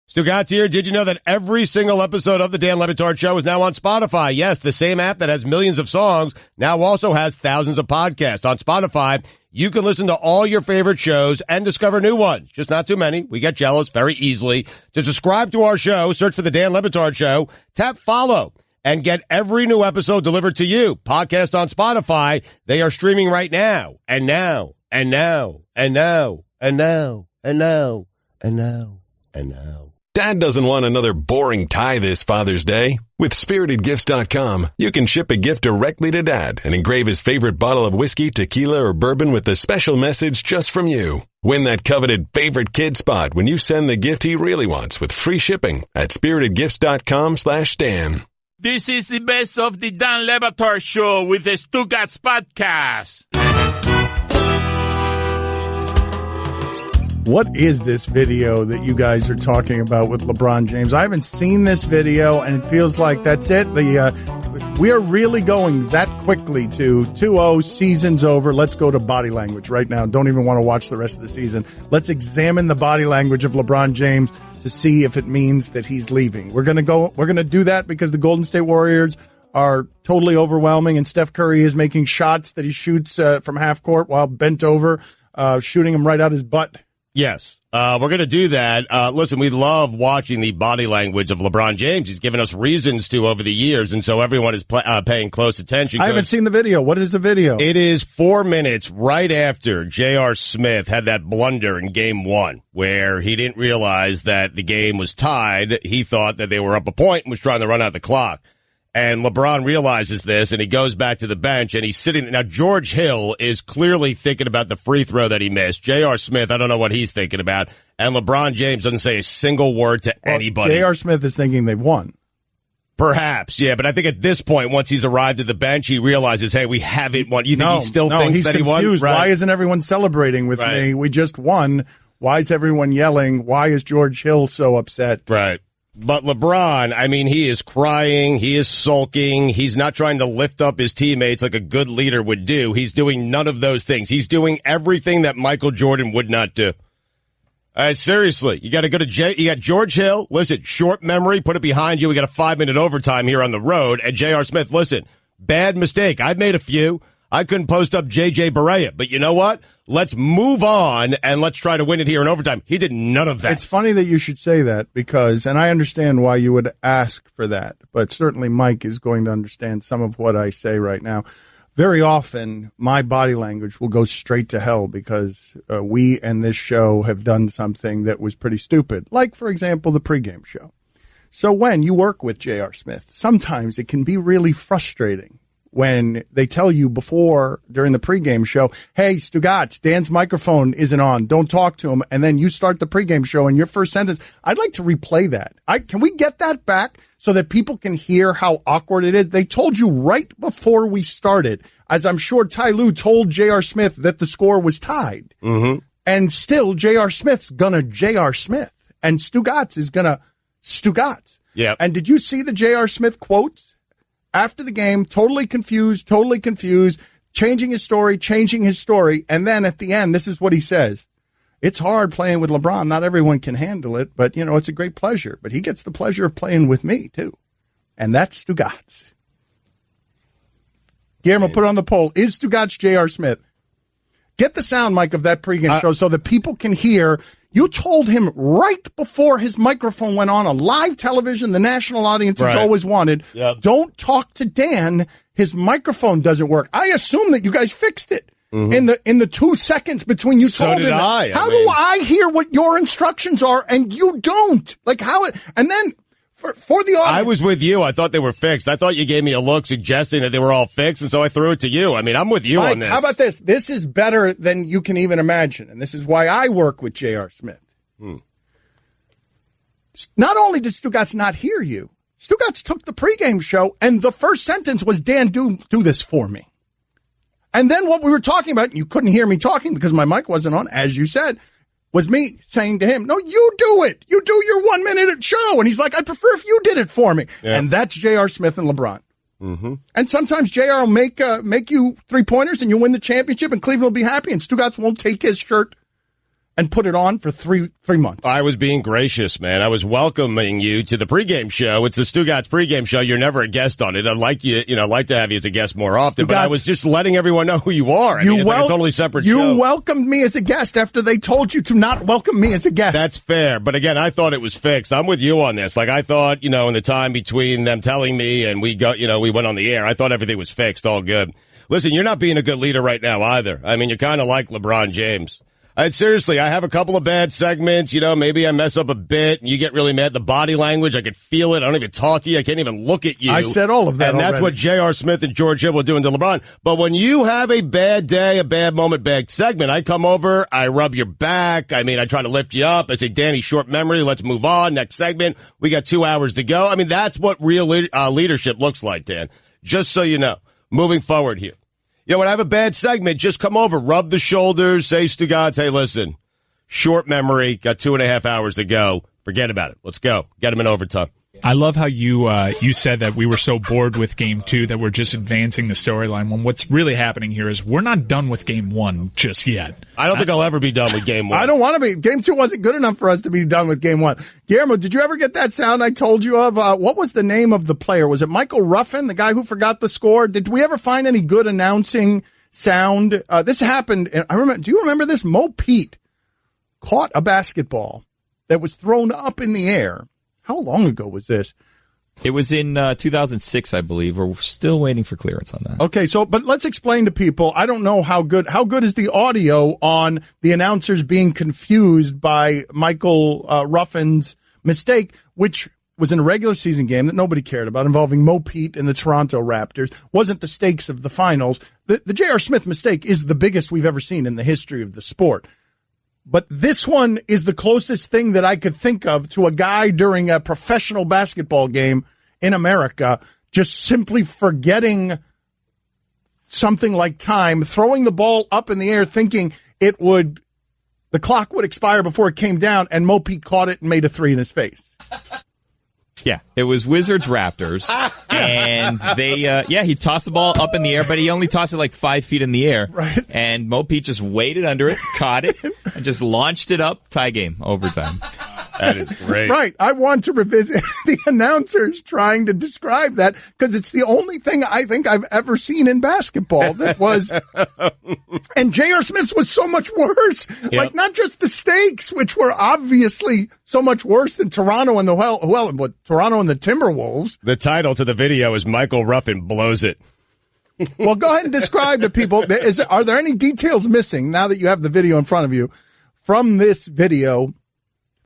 Stugotz here. Did you know that every single episode of the Dan Le Batard Show is now on Spotify? Yes, the same app that has millions of songs now also has thousands of podcasts. On Spotify, you can listen to all your favorite shows and discover new ones. Just not too many. We get jealous very easily. To subscribe to our show, search for the Dan Le Batard Show, tap follow, and get every new episode delivered to you. Podcast on Spotify. They are streaming right now. And now. And now. And now. And now. And now. And now. And now. Dad doesn't want another boring tie this Father's Day. With SpiritedGifts.com, you can ship a gift directly to Dad and engrave his favorite bottle of whiskey, tequila, or bourbon with a special message just from you. Win that coveted favorite kid spot when you send the gift he really wants with free shipping at SpiritedGifts.com/Dan. This is the best of the Dan Le Batard Show with the Stugotz podcast. What is this video that you guys are talking about with LeBron James? I haven't seen this video, and it feels like that's it. We are really going that quickly to 2-0, season's over. Let's go to body language right now. Don't even want to watch the rest of the season. Let's examine the body language of LeBron James to see if it means that he's leaving. We're going to do that because the Golden State Warriors are totally overwhelming, and Steph Curry is making shots that he shoots from half court while bent over, shooting them right out his butt. Yes, we're going to do that. Listen, we love watching the body language of LeBron James. He's given us reasons to over the years, and so everyone is paying close attention. I haven't seen the video. What is the video? It is 4 minutes right after J.R. Smith had that blunder in Game 1, where he didn't realize that the game was tied. He thought that they were up a point and was trying to run out the clock. And LeBron realizes this, and he goes back to the bench, and he's sitting. Now, George Hill is clearly thinking about the free throw that he missed. J.R. Smith, I don't know what he's thinking about. And LeBron James doesn't say a single word to anybody. J.R. Smith is thinking they've won. Perhaps, yeah. But I think at this point, once he's arrived at the bench, he realizes, hey, we haven't won. You think he still thinks that he won? Confused. Right. Why isn't everyone celebrating with me? We just won. Why is everyone yelling? Why is George Hill so upset? Right. But LeBron, I mean, he is crying, he is sulking, he's not trying to lift up his teammates like a good leader would do. He's doing none of those things. He's doing everything that Michael Jordan would not do. Seriously, you got to go to you got George Hill. Listen, short memory, put it behind you. We got a 5-minute overtime here on the road. And J.R. Smith, listen, bad mistake. I've made a few. I couldn't post up J.J. Barea, but you know what? Let's move on, and let's try to win it here in overtime. He did none of that. It's funny that you should say that because, and I understand why you would ask for that, but certainly Mike is going to understand some of what I say right now. Very often, my body language will go straight to hell because we and this show have done something that was pretty stupid, like, for example, the pregame show. So when you work with J.R. Smith, sometimes it can be really frustrating when they tell you during the pregame show, hey, Stugotz, Dan's microphone isn't on. Don't talk to him. And then you start the pregame show and your first sentence, I'd like to replay that. Can we get that back so that people can hear how awkward it is? They told you right before we started, as I'm sure Ty Lue told J.R. Smith that the score was tied. Mm-hmm. And still, J.R. Smith's gonna J.R. Smith. And Stugotz is gonna Stugotz. Yeah. And did you see the J.R. Smith quotes? After the game, totally confused, changing his story. And then at the end, this is what he says. It's hard playing with LeBron. Not everyone can handle it, but, it's a great pleasure. But he gets the pleasure of playing with me, too. And that's Stugotz. Guillermo, put on the poll. Is Stugotz J.R. Smith? Get the sound, Mike, of that pregame show so that people can hear. You told him right before his microphone went on live television, the national audience has always wanted, Don't talk to Dan. His microphone doesn't work. I assume that you guys fixed it in the 2 seconds between you told him. How do I hear what your instructions are and you don't? Like how? And then for the audience. I was with you. I thought they were fixed. I thought you gave me a look suggesting that they were all fixed, and so I threw it to you. I mean, I'm with you Mike, on this. How about this? This is better than you can even imagine, and this is why I work with J.R. Smith. Not only did Stugotz not hear you, Stugotz took the pregame show, and the first sentence was, Dan, do this for me. And then what we were talking about, you couldn't hear me talking because my mic wasn't on, as you said, was me saying to him, no, you do it. You do your 1 minute show. And he's like, I prefer if you did it for me. Yeah. And that's J.R. Smith and LeBron. Mm-hmm. And sometimes J.R. will make you 3-pointers and you win the championship and Cleveland will be happy and Stugotz won't take his shirt. and put it on for three months. I was being gracious, man. I was welcoming you to the pregame show. It's the Stugotz pregame show. You're never a guest on it. I'd like like to have you as a guest more often, but I was just letting everyone know who you are. It's like a totally separate show. You welcomed me as a guest after they told you to not welcome me as a guest. That's fair. But again, I thought it was fixed. I'm with you on this. Like, I thought, in the time between them telling me and we went on the air, I thought everything was fixed. All good. Listen, you're not being a good leader right now either. I mean, you're kind of like LeBron James. Seriously, I have a couple of bad segments. Maybe I mess up a bit and you get really mad. The body language, I could feel it. I don't even talk to you. I can't even look at you. I said all of that And that's what J.R. Smith and George Hill were doing to LeBron. But when you have a bad day, a bad moment, bad segment, I come over, I rub your back. I try to lift you up. I say, Danny, short memory. Let's move on. Next segment. We got 2 hours to go. That's what real leadership looks like, Dan. Just so you know. Moving forward here. When I have a bad segment, just come over, rub the shoulders, say Stugotz, hey, listen, short memory, got 2.5 hours to go. Forget about it. Let's go. Get him in overtime. I love how you said that we were so bored with Game 2 that we're just advancing the storyline. When what's really happening here is we're not done with Game 1 just yet. I don't think I'll ever be done with Game 1. I don't want to be. Game 2 wasn't good enough for us to be done with Game 1. Guillermo, did you ever get that sound I told you of? What was the name of the player? Was it Michael Ruffin, the guy who forgot the score? Did we ever find any good announcing sound? This happened, and I remember. Do you remember this? Mo Pete caught a basketball that was thrown up in the air. How long ago was this? It was in 2006, I believe. We're still waiting for clearance on that. Okay, but let's explain to people. I don't know how good is the audio on the announcers being confused by Michael Ruffin's mistake, which was in a regular season game that nobody cared about, involving Mo Pete and the Toronto Raptors. Wasn't the stakes of the finals. The J.R. Smith mistake is the biggest we've ever seen in the history of the sport. But this one is the closest thing that I could think of to a guy during a professional basketball game in America just simply forgetting something like time, throwing the ball up in the air, thinking the clock would expire before it came down, and Mo Pete caught it and made a three in his face. Yeah, it was Wizards Raptors, and he tossed the ball up in the air, but he only tossed it like 5 feet in the air. Right. And Mo Pete just waited under it, caught it, and just launched it up, tie game, overtime. That is great. Right. I want to revisit the announcers trying to describe that because it's the only thing I think I've ever seen in basketball that was. And J.R. Smith's was so much worse. Yep. Like, not just the stakes, which were obviously so much worse than Toronto and Toronto and the Timberwolves. The title to the video is Michael Ruffin Blows It. Well, go ahead and describe to people. Are there any details missing now that you have the video in front of you from this video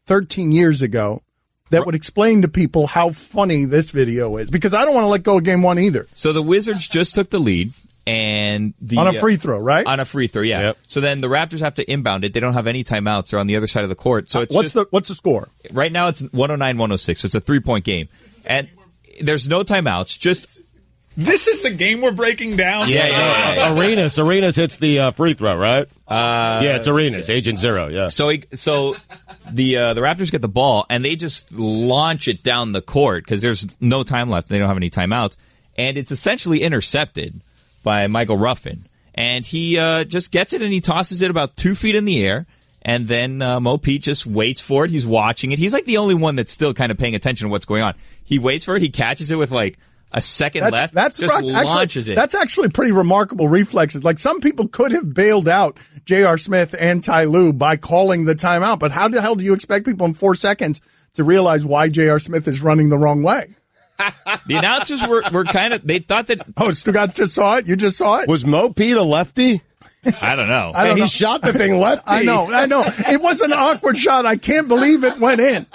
13 years ago that would explain to people how funny this video is? Because I don't want to let go of Game 1 either. So the Wizards just took the lead. And on a free throw, right? On a free throw, yeah. Yep. So then the Raptors have to inbound it. They don't have any timeouts. They're on the other side of the court. So it's what's the score? Right now it's 109-106. So it's a 3-point game. And there's no timeouts. This is the game we're breaking down? Yeah. Arenas hits the free throw, right? It's Arenas, Agent Zero, yeah. So the Raptors get the ball, and they just launch it down the court because there's no time left. They don't have any timeouts. And it's essentially intercepted by Michael Ruffin. And he just gets it, and he tosses it about 2 feet in the air. And then Mo Pete just waits for it. He's watching it. He's like the only one that's still kind of paying attention to what's going on. He waits for it. He catches it with like a second left. Launches it. That's actually pretty remarkable reflexes. Like, some people could have bailed out J.R. Smith and Ty Lue by calling the timeout. But how the hell do you expect people in 4 seconds to realize why J.R. Smith is running the wrong way? The announcers were kind of, they thought that. Oh, Stugotz just saw it? You just saw it? Was Mo Pete a lefty? I don't know. He shot the thing lefty. I know. It was an awkward shot. I can't believe it went in.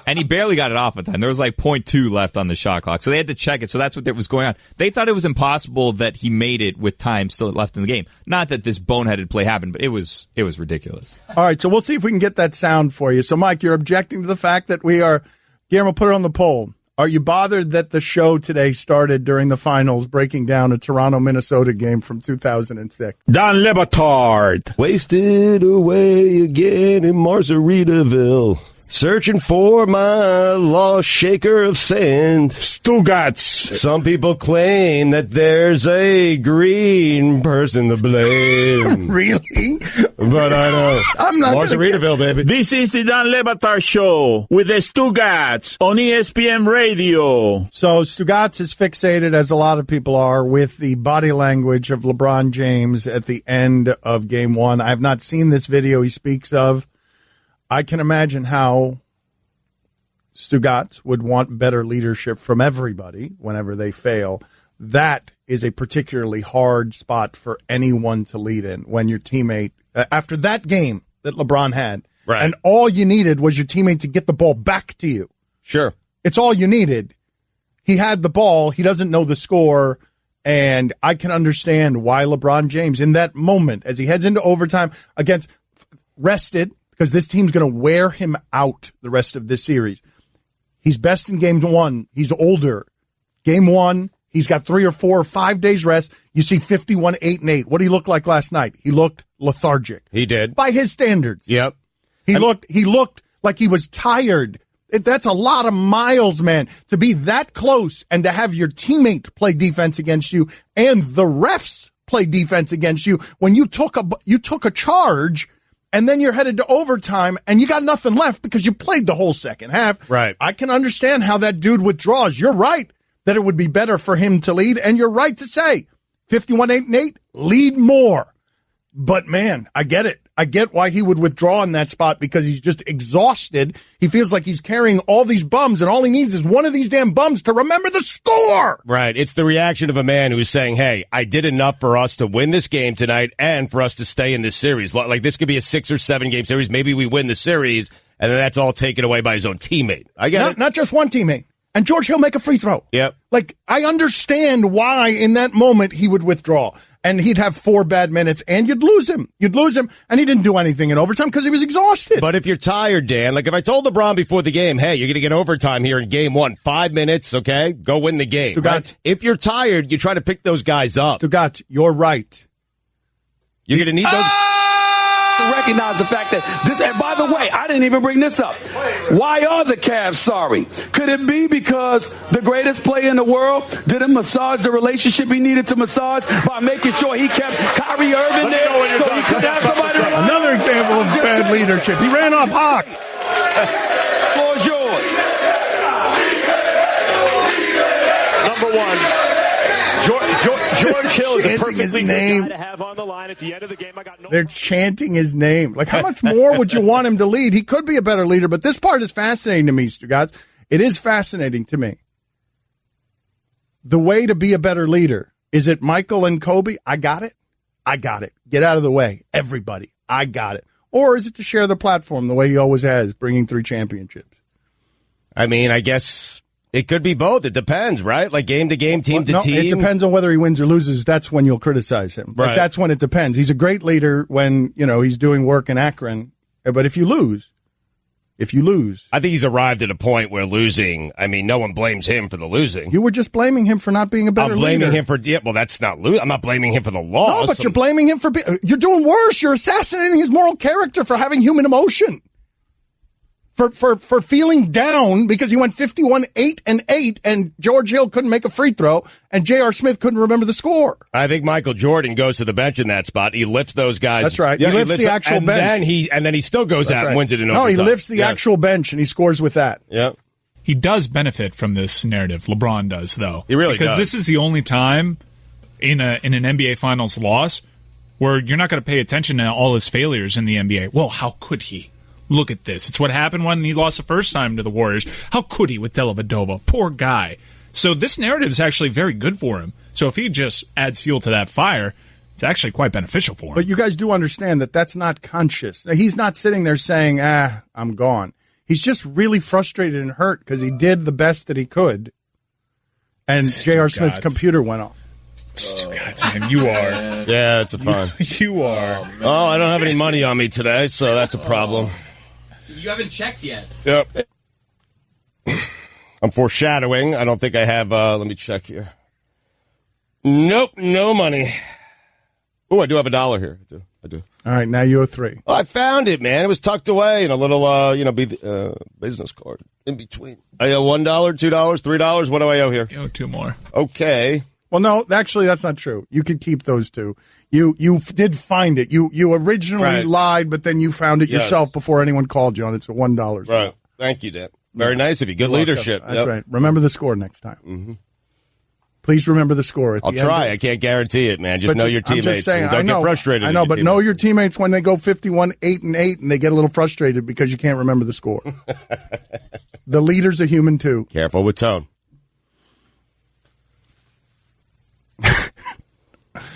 And he barely got it off in time. There was like 0.2 left on the shot clock. So they had to check it. So that's what was going on. They thought it was impossible that he made it with time still left in the game. Not that this boneheaded play happened, but it was ridiculous. All right, so we'll see if we can get that sound for you. So, Mike, you're objecting to the fact that Guillermo, put it on the poll. Are you bothered that the show today started during the finals, breaking down a Toronto-Minnesota game from 2006? Dan Le Batard. Wasted away again in Margaritaville. Searching for my lost shaker of sand. Stugotz. Some people claim that there's a green person to blame. Really? But I know. I'm not Margaritaville, baby. This is the Dan Le Batard Show with the Stugotz on ESPN Radio. So Stugotz is fixated, as a lot of people are, with the body language of LeBron James at the end of Game 1. I have not seen this video he speaks of. I can imagine how Stugotz would want better leadership from everybody whenever they fail. That is a particularly hard spot for anyone to lead in when your teammate, after that game that LeBron had, right, and all you needed was your teammate to get the ball back to you. Sure. It's all you needed. He had the ball. He doesn't know the score. And I can understand why LeBron James, in that moment, as he heads into overtime against rested, because this team's going to wear him out the rest of this series. He's best in Game 1. He's older. Game 1, he's got 3 or 4 or 5 days rest. You see 51, 8, and 8. What did he look like last night? He looked lethargic. He did. By his standards. Yep. He looked like he was tired. That's a lot of miles, man, to be that close and to have your teammate play defense against you and the refs play defense against you when you took a charge. And then you're headed to overtime, and you got nothing left because you played the whole second half. Right. I can understand how that dude withdraws. You're right that it would be better for him to lead, and you're right to say 51, 8, and 8, lead more. But, man, I get it. I get why he would withdraw in that spot because he's just exhausted. He feels like he's carrying all these bums, and all he needs is one of these damn bums to remember the score. Right. It's the reaction of a man who's saying, hey, I did enough for us to win this game tonight and for us to stay in this series. Like, this could be a 6 or 7 game series. Maybe we win the series, and then that's all taken away by his own teammate. I get it. Not just one teammate. And George Hill make a free throw. Yep. Like, I understand why in that moment he would withdraw. And he'd have 4 bad minutes, and you'd lose him. And he didn't do anything in overtime because he was exhausted. But if you're tired, Dan, like if I told LeBron before the game, hey, you're going to get overtime here in Game 1, 5 minutes, okay? Go win the game. Stugotz, right? If you're tired, you try to pick those guys up. Stugotz, you're right. You're going to need those. To recognize the fact that this, and by the way, I didn't even bring this up. Why are the Cavs sorry? Could it be because the greatest player in the world didn't massage the relationship he needed to massage by making sure he kept Kyrie Irving there so he could have somebody? Another example of bad leadership. He ran off Hawk. Floor's yours. Number 1. George Hill is a perfectly good name. guy to have on the line at the end of the game. They're chanting his name. Like, how much more would you want him to lead? He could be a better leader, but this part is fascinating to me, Stugotz. It is fascinating to me. The way to be a better leader, is it Michael and Kobe? I got it. Get out of the way. Everybody. I got it. Or is it to share the platform the way he always has, bringing 3 championships? I mean, I guess it could be both. It depends, right? Like game to game, team to team. It depends on whether he wins or loses. That's when you'll criticize him. Right. Like, that's when it depends. He's a great leader when, he's doing work in Akron. But if you lose, I think he's arrived at a point where losing, I mean, no one blames him for the losing. You were just blaming him for not being a better leader. I'm blaming him for, well, that's not losing. I'm not blaming him for the loss. No, but you're blaming him for you're doing worse. You're assassinating his moral character for having human emotion. For feeling down because he went 51, 8, and 8, and George Hill couldn't make a free throw, and J.R. Smith couldn't remember the score. I think Michael Jordan goes to the bench in that spot. He lifts those guys. That's right. Yeah, he lifts the actual bench. Then he still goes out and wins it in overtime. No, he lifts the actual bench, and he scores with that. Yeah. He does benefit from this narrative. LeBron does, though. He really does. Because this is the only time in an NBA Finals loss where you're not going to pay attention to all his failures in the NBA. Well, how could he? Look at this. It's what happened when he lost the first time to the Warriors. How could he with Dellavedova? Poor guy. So this narrative is actually very good for him. So if he just adds fuel to that fire, it's actually quite beneficial for him. But you guys do understand that that's not conscious. He's not sitting there saying, I'm gone. He's just really frustrated and hurt because he did the best that he could. And J.R. Smith's computer went off. Stugotz, man, you are. Yeah, it's a fun. You are. Oh, I don't have any money on me today, so that's a problem. You haven't checked yet. Yep. I'm foreshadowing. I don't think I have, let me check here. Nope, no money. Oh, I do have $1 here. I do. All right, now you owe $3. Oh, I found it, man. It was tucked away in a little, business card in between. I owe $1, $2, $3. What do I owe here? You owe 2 more. Okay. Well, no, actually, that's not true. You could keep those 2. You did find it. You originally lied, but then you found it yourself before anyone called you, and it's a $1. Right. Thank you, Dan. Very nice of you. Good leadership. That's right. Remember the score next time. Mm-hmm. Please remember the score. I'll try. I can't guarantee it, man. Just know your teammates. I'm just saying, don't get frustrated. I know, but know your teammates when they go 51-8-8 and they get a little frustrated because you can't remember the score. The leaders are human too. Careful with tone.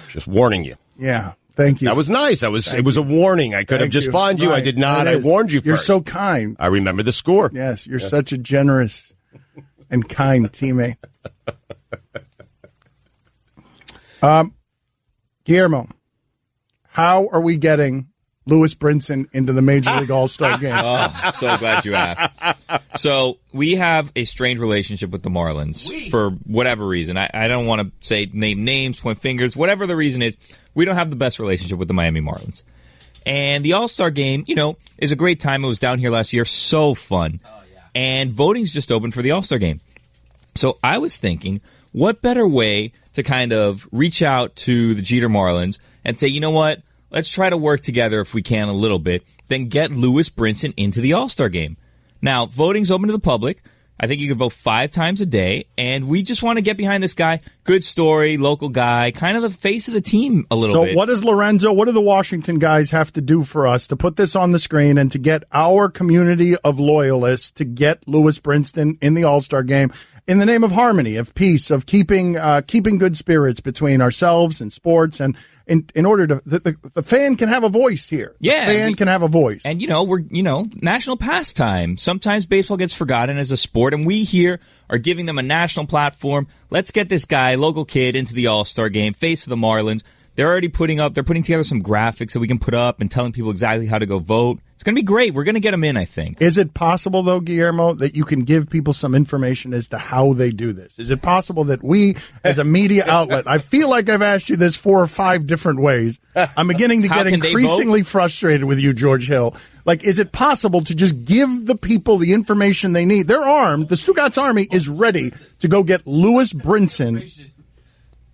Just warning you. Yeah. Thank you. That was nice. It was a warning. I could have just fined you. Right. I did not. I warned you first. You're so kind. I remember the score. Yes, you're such a generous and kind teammate. Guillermo, how are we getting Lewis Brinson into the Major League All-Star game? Oh, so glad you asked. So we have a strained relationship with the Marlins for whatever reason. I don't want to say name names, point fingers, whatever the reason is. We don't have the best relationship with the Miami Marlins. And the All-Star game, is a great time. It was down here last year. So fun. Oh, yeah. And voting's just open for the All-Star game. So I was thinking, what better way to kind of reach out to the Jeter Marlins and say, you know what, let's try to work together if we can a little bit, then get Lewis Brinson into the All-Star game. Now, voting's open to the public. I think you can vote 5 times a day, and we just want to get behind this guy. Good story, local guy, kind of the face of the team a little bit. So what do the Washington guys have to do for us to put this on the screen and to get our community of loyalists to get Lewis Brinson in the All-Star game in the name of harmony, of peace, of keeping good spirits between ourselves and sports, and in order to the fan can have a voice here. Yeah, the fan can have a voice. And we're national pastime. Sometimes baseball gets forgotten as a sport, and we here are giving them a national platform. Let's get this guy, local kid, into the All-Star game, face of the Marlins. They're already putting together some graphics that we can put up and telling people exactly how to go vote. It's going to be great. We're going to get them in, I think. Is it possible, though, Guillermo, that you can give people some information as to how they do this? Is it possible that we, as a media outlet, I feel like I've asked you this 4 or 5 different ways. I'm beginning to get increasingly frustrated with you, George Hill. Like, is it possible to just give the people the information they need? They're armed. The Stugotz Army is ready to go get Lewis Brinson.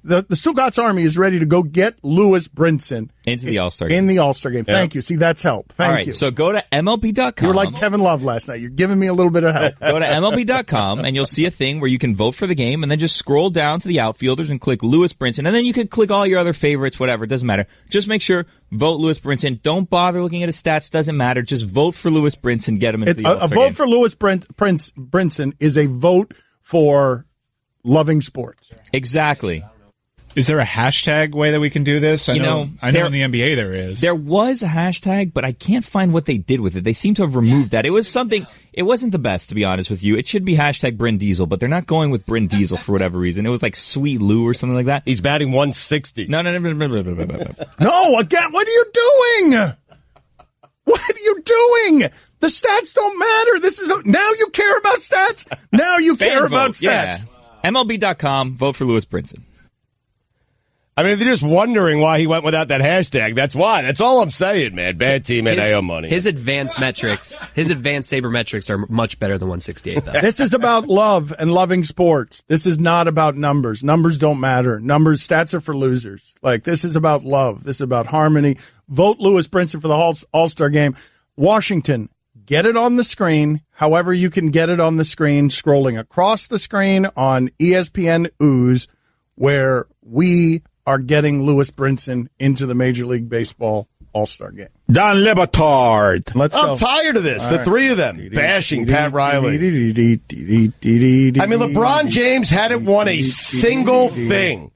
The Stugotz Army is ready to go get Lewis Brinson into the All-Star game. In the All-Star game. Thank you. See, that's help. Thank you. So go to MLB.com. You were like Kevin Love last night. You're giving me a little bit of help. Go to MLB.com and you'll see a thing where you can vote for the game, and then just scroll down to the outfielders and click Lewis Brinson, and then you can click all your other favorites, whatever. It doesn't matter. Just make sure, vote Lewis Brinson. Don't bother looking at his stats. Doesn't matter. Just vote for Lewis Brinson. Get him into the All-Star game. A vote for Lewis Brinson is a vote for loving sports. Exactly. Is there a hashtag way that we can do this? I know in the NBA there is. There was a hashtag, but I can't find what they did with it. They seem to have removed that. It was something, it wasn't the best, to be honest with you. It should be hashtag Bryn Diesel, but they're not going with Bryn Diesel for whatever reason. It was like Sweet Lou or something like that. He's batting 160. No. No, again, what are you doing? What are you doing? The stats don't matter. Now you care about stats? Now you care about stats. Yeah. MLB.com, vote for Lewis Brinson. I mean, if they're just wondering why he went without that hashtag, that's why. That's all I'm saying, man. Bad team and I owe money. His advanced sabermetrics are much better than 168, though. This is about love and loving sports. This is not about numbers. Numbers don't matter. Stats are for losers. Like, this is about love. This is about harmony. Vote Lewis Brinson for the All-Star game. Washington, get it on the screen. However you can get it on the screen, scrolling across the screen on ESPN Ooze, where we are getting Lewis Brinson into the Major League Baseball All-Star game. Don Le Batard. Let's go. I'm tired of this. The three of them bashing Pat Riley. I mean, LeBron James hadn't won a single thing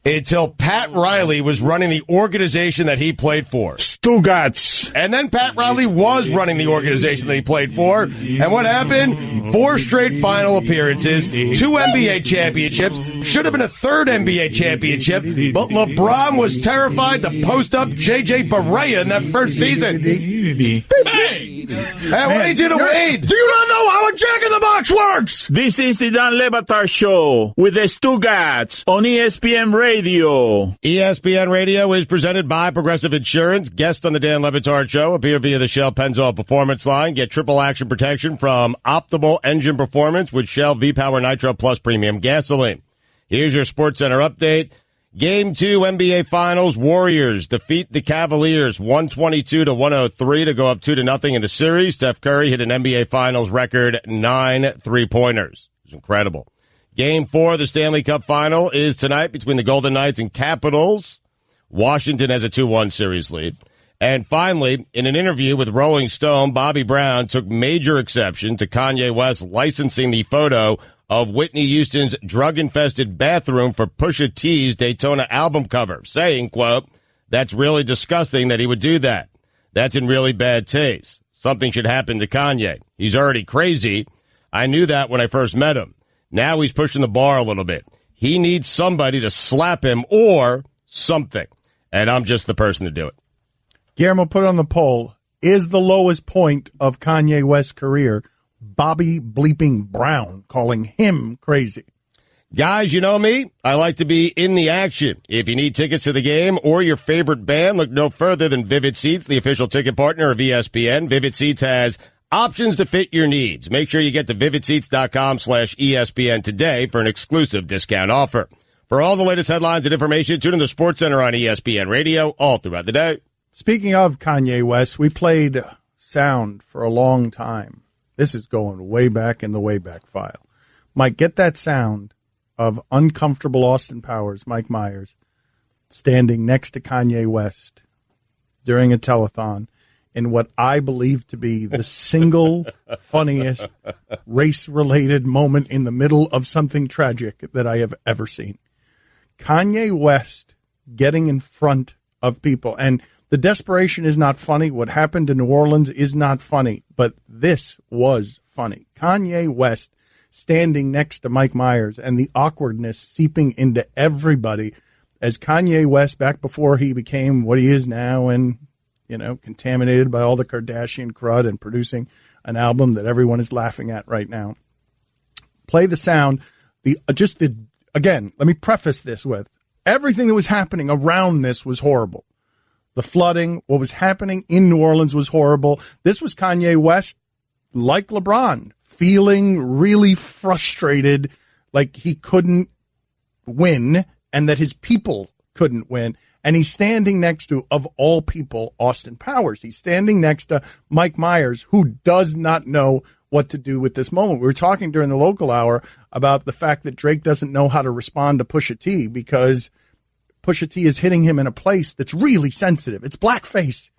until Pat Riley was running the organization that he played for. Stugotz. And then Pat Riley was running the organization that he played for. And what happened? 4 straight final appearances, 2 NBA championships, should have been a 3rd NBA championship, but LeBron was terrified to post up J.J. Barea in that first season. Hey, what did he do to Wade? Do you not know how a jack-in-the-box works? This is the Dan Le Batard Show with the Stugotz on ESPN Radio. ESPN Radio is presented by Progressive Insurance. Guest on the Dan Le Batard Show appear via the Shell Pennzoil Performance Line. Get triple action protection from Optimal Engine Performance with Shell V-Power Nitro Plus Premium Gasoline. Here's your SportsCenter update. Game 2 NBA Finals. Warriors defeat the Cavaliers 122-103 to go up 2-0 in the series. Steph Curry hit an NBA Finals record 9 3-pointers. It was incredible. Game 4 of the Stanley Cup Final is tonight between the Golden Knights and Capitals. Washington has a 2-1 series lead. And finally, in an interview with Rolling Stone, Bobby Brown took major exception to Kanye West licensing the photo of Whitney Houston's drug-infested bathroom for Pusha T's Daytona album cover, saying, quote, "That's really disgusting that he would do that. That's in really bad taste. Something should happen to Kanye. He's already crazy. I knew that when I first met him. Now he's pushing the bar a little bit. He needs somebody to slap him or something. And I'm just the person to do it." Guillermo put on the poll, is the lowest point of Kanye West's career Bobby bleeping Brown calling him crazy? Guys, you know me. I like to be in the action. If you need tickets to the game or your favorite band, look no further than Vivid Seats, the official ticket partner of ESPN. Vivid Seats has options to fit your needs. Make sure you get to vividseats.com/ESPN today for an exclusive discount offer. For all the latest headlines and information, tune in to SportsCenter on ESPN Radio all throughout the day. Speaking of Kanye West, we played sound for a long time. This is going way back in the Wayback File. Mike, get that sound of uncomfortable Austin Powers, Mike Myers, standing next to Kanye West during a telethon in what I believe to be the single funniest race-related moment in the middle of something tragic that I have ever seen. Kanye West getting in front of people. And the desperation is not funny. What happened in New Orleans is not funny, but this was funny. Kanye West standing next to Mike Myers and the awkwardness seeping into everybody as Kanye West, back before he became what he is now and, you know, contaminated by all the Kardashian crud and producing an album that everyone is laughing at right now. Play the sound. Again, let me preface this with everything that was happening around this was horrible. The flooding, what was happening in New Orleans was horrible. This was Kanye West, like LeBron, feeling really frustrated, like he couldn't win and that his people couldn't win. And he's standing next to, of all people, Austin Powers. He's standing next to Mike Myers, who does not know what to do with this moment. We were talking during the local hour about the fact that Drake doesn't know how to respond to Pusha T because Pusha T is hitting him in a place that's really sensitive. It's blackface.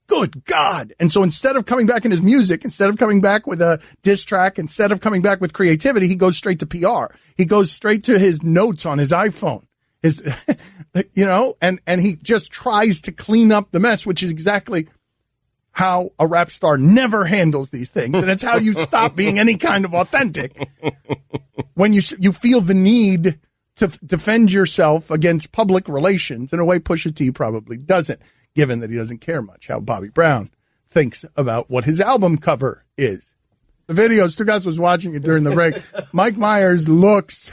Good God. And so instead of coming back in his music, instead of coming back with a diss track, instead of coming back with creativity, he goes straight to PR. He goes straight to his notes on his iPhone. And he just tries to clean up the mess, which is exactly how a rap star never handles these things. And it's how you stop being any kind of authentic when you feel the need to defend yourself against public relations in a way Pusha T probably doesn't, given that he doesn't care much how Bobby Brown thinks about what his album cover is. The video, Stugotz was watching it during the break. Mike Myers looks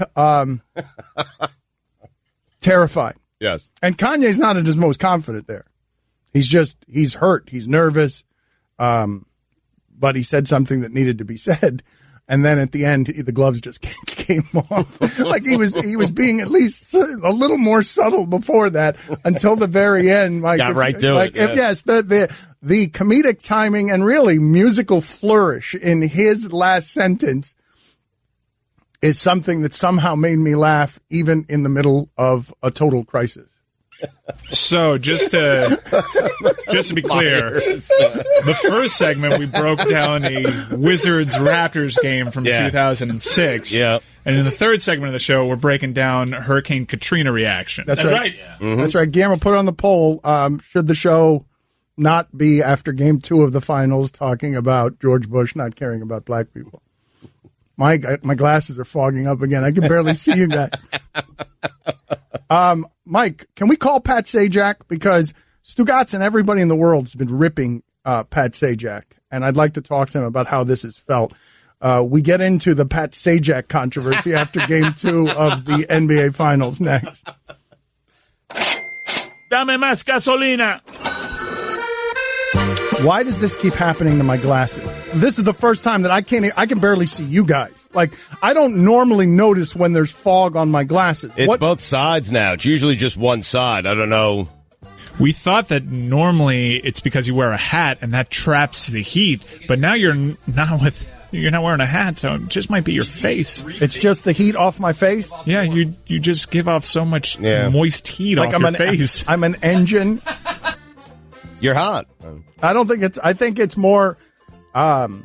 terrified. Yes. And Kanye's not at his most confident there. He's hurt. He's nervous. But he said something that needed to be said. And then at the end, the gloves just came off. Like he was being at least a little more subtle before that until the very end. Like, got right to it. Yeah. Yes, the comedic timing and really musical flourish in his last sentence is something that somehow made me laugh even in the middle of a total crisis. So just to be clear, the first segment we broke down a Wizards-Raptors game from 2006. Yeah. And in the third segment of the show, we're breaking down Hurricane Katrina reaction. That's right. Yeah. Mm-hmm. That's right. Guillermo put on the poll, should the show not be after game 2 of the finals talking about George Bush not caring about black people? My glasses are fogging up again. I can barely see you guys. Mike, can we call Pat Sajak? Because Stugotz and everybody in the world has been ripping Pat Sajak. and I'd like to talk to him about how this is felt. We get into the Pat Sajak controversy after Game 2 of the NBA Finals next. Dame más gasolina. Why does this keep happening to my glasses? This is the first time that I can barely see you guys. Like, I don't normally notice when there's fog on my glasses. It's both sides now. It's usually just one side. I don't know. We thought that normally it's because you wear a hat and that traps the heat, but now you're not wearing a hat, so it just might be your face. It's just the heat off my face? Yeah, you just give off so much moist heat off your face. I'm an engine. You're hot. I think it's more, so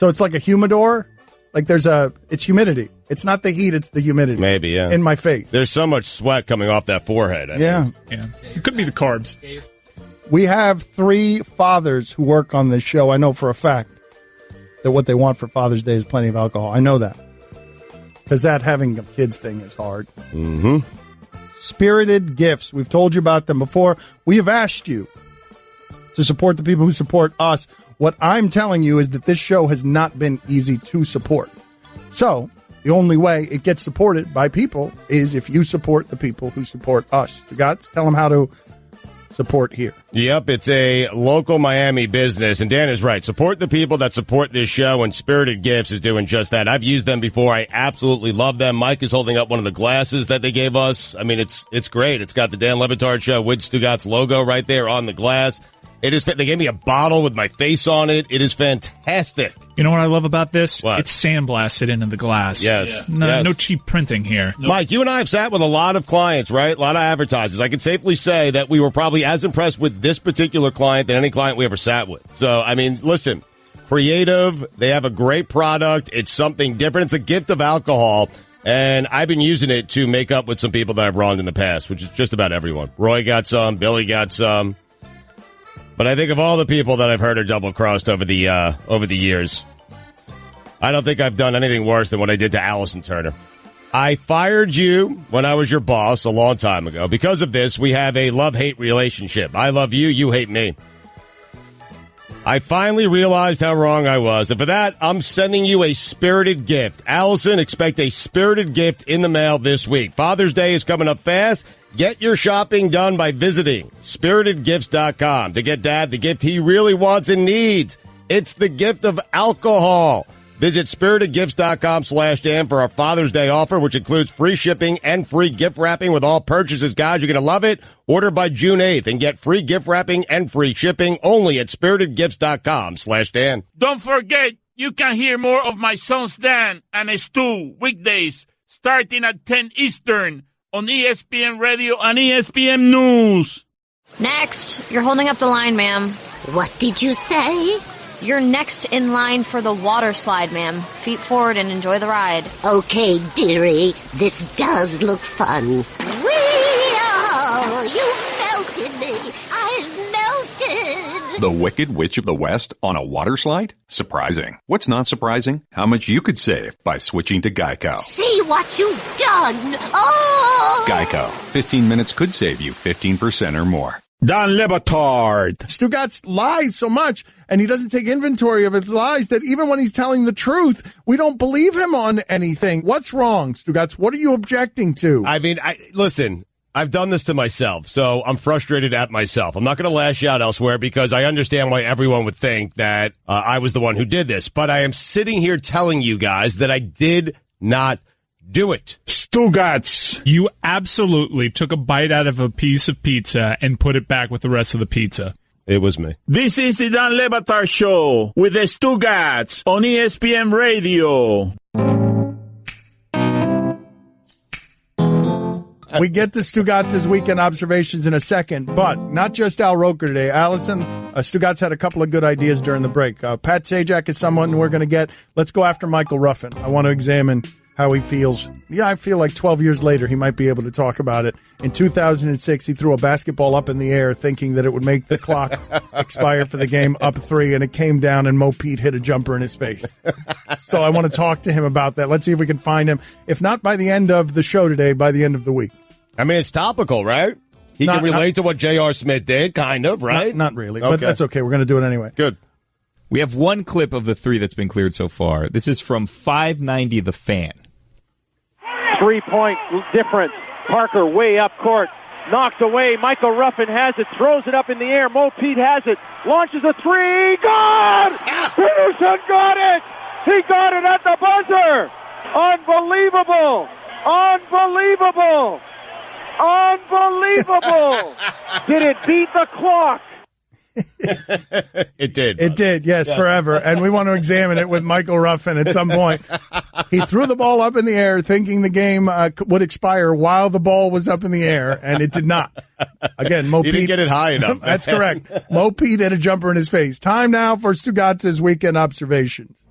it's like a humidor. Like it's humidity. It's not the heat, it's the humidity. Maybe, yeah. In my face. There's so much sweat coming off that forehead. Yeah. It could be the carbs. We have 3 fathers who work on this show. I know for a fact that what they want for Father's Day is plenty of alcohol. I know that. Because that having a kids thing is hard. Mm-hmm. Spirited Gifts. We've told you about them before. We have asked you to support the people who support us. What I'm telling you is that this show has not been easy to support. So, the only way it gets supported by people is if you support the people who support us. Stugotz, tell them how to support here. Yep, it's a local Miami business, and Dan is right. Support the people that support this show, and Spirited Gifts is doing just that. I've used them before. I absolutely love them. Mike is holding up one of the glasses that they gave us. I mean, it's great. It's got the Dan Le Batard Show with Stugotz logo right there on the glass. It is. They gave me a bottle with my face on it. It is fantastic. You know what I love about this? What? It's sandblasted into the glass. Yes. No cheap printing here. Nope. Mike, you and I have sat with a lot of clients, right? A lot of advertisers. I can safely say that we were probably as impressed with this particular client than any client we ever sat with. So, I mean, listen, creative. They have a great product. It's something different. It's a gift of alcohol. And I've been using it to make up with some people that I've wronged in the past, which is just about everyone. Roy got some. Billy got some. But I think of all the people that I've heard are double-crossed over the years, I don't think I've done anything worse than what I did to Allison Turner. I fired you when I was your boss a long time ago. Because of this, we have a love-hate relationship. I love you, you hate me. I finally realized how wrong I was. And for that, I'm sending you a spirited gift. Allison, expect a spirited gift in the mail this week. Father's Day is coming up fast. Get your shopping done by visiting SpiritedGifts.com to get Dad the gift he really wants and needs. It's the gift of alcohol. Visit SpiritedGifts.com/Dan for our Father's Day offer, which includes free shipping and free gift wrapping with all purchases. Guys, you're going to love it. Order by June 8th and get free gift wrapping and free shipping only at SpiritedGifts.com/Dan. Don't forget, you can hear more of my sons Dan and Stu weekdays starting at 10 Eastern on ESPN Radio and ESPN News. Next, you're holding up the line, ma'am. What did you say? You're next in line for the water slide, ma'am. Feet forward and enjoy the ride. Okay, dearie, this does look fun. Whee! You melted me. I've melted. The Wicked Witch of the West on a water slide? Surprising. What's not surprising? How much you could save by switching to Geico. See what you've done. Oh! Geico. 15 minutes could save you 15% or more. Dan Le Batard. Stugotz lies so much, and he doesn't take inventory of his lies, that even when he's telling the truth, we don't believe him on anything. What's wrong, Stugotz? What are you objecting to? I mean, listen, I've done this to myself, so I'm frustrated at myself. I'm not going to lash out elsewhere because I understand why everyone would think that I was the one who did this. But I am sitting here telling you guys that I did not do it. Stugotz. You absolutely took a bite out of a piece of pizza and put it back with the rest of the pizza. It was me. This is the Dan Le Batard Show with the Stugotz on ESPN Radio. We get to Stugotz's weekend observations in a second, but not just Al Roker today. Allison, Stugotz had a couple of good ideas during the break. Pat Sajak is someone we're going to get. Let's go after Michael Ruffin. I want to examine how he feels. Yeah, I feel like 12 years later he might be able to talk about it. In 2006, he threw a basketball up in the air thinking that it would make the clock expire for the game up 3, and it came down and Mo Pete hit a jumper in his face. So I want to talk to him about that. Let's see if we can find him. If not by the end of the show today, by the end of the week. I mean, it's topical, right? He can relate to what J.R. Smith did, kind of, right? Not really, but that's okay. We're going to do it anyway. Good. We have one clip of the 3 that's been cleared so far. This is from 590 The Fan. 3-point difference. Parker way up court. Knocks away. Michael Ruffin has it. Throws it up in the air. Mo Pete has it. Launches a 3. Good! Peterson got it! He got it at the buzzer! Unbelievable! Unbelievable! Unbelievable! Did it beat the clock? It did. It did, yes, forever. And we want to examine it with Michael Ruffin at some point. He threw the ball up in the air thinking the game would expire while the ball was up in the air, and it did not. Again, Mo Pete didn't get it high enough. That's correct. Mo Pete had a jumper in his face. Time now for Stugotz's weekend observations.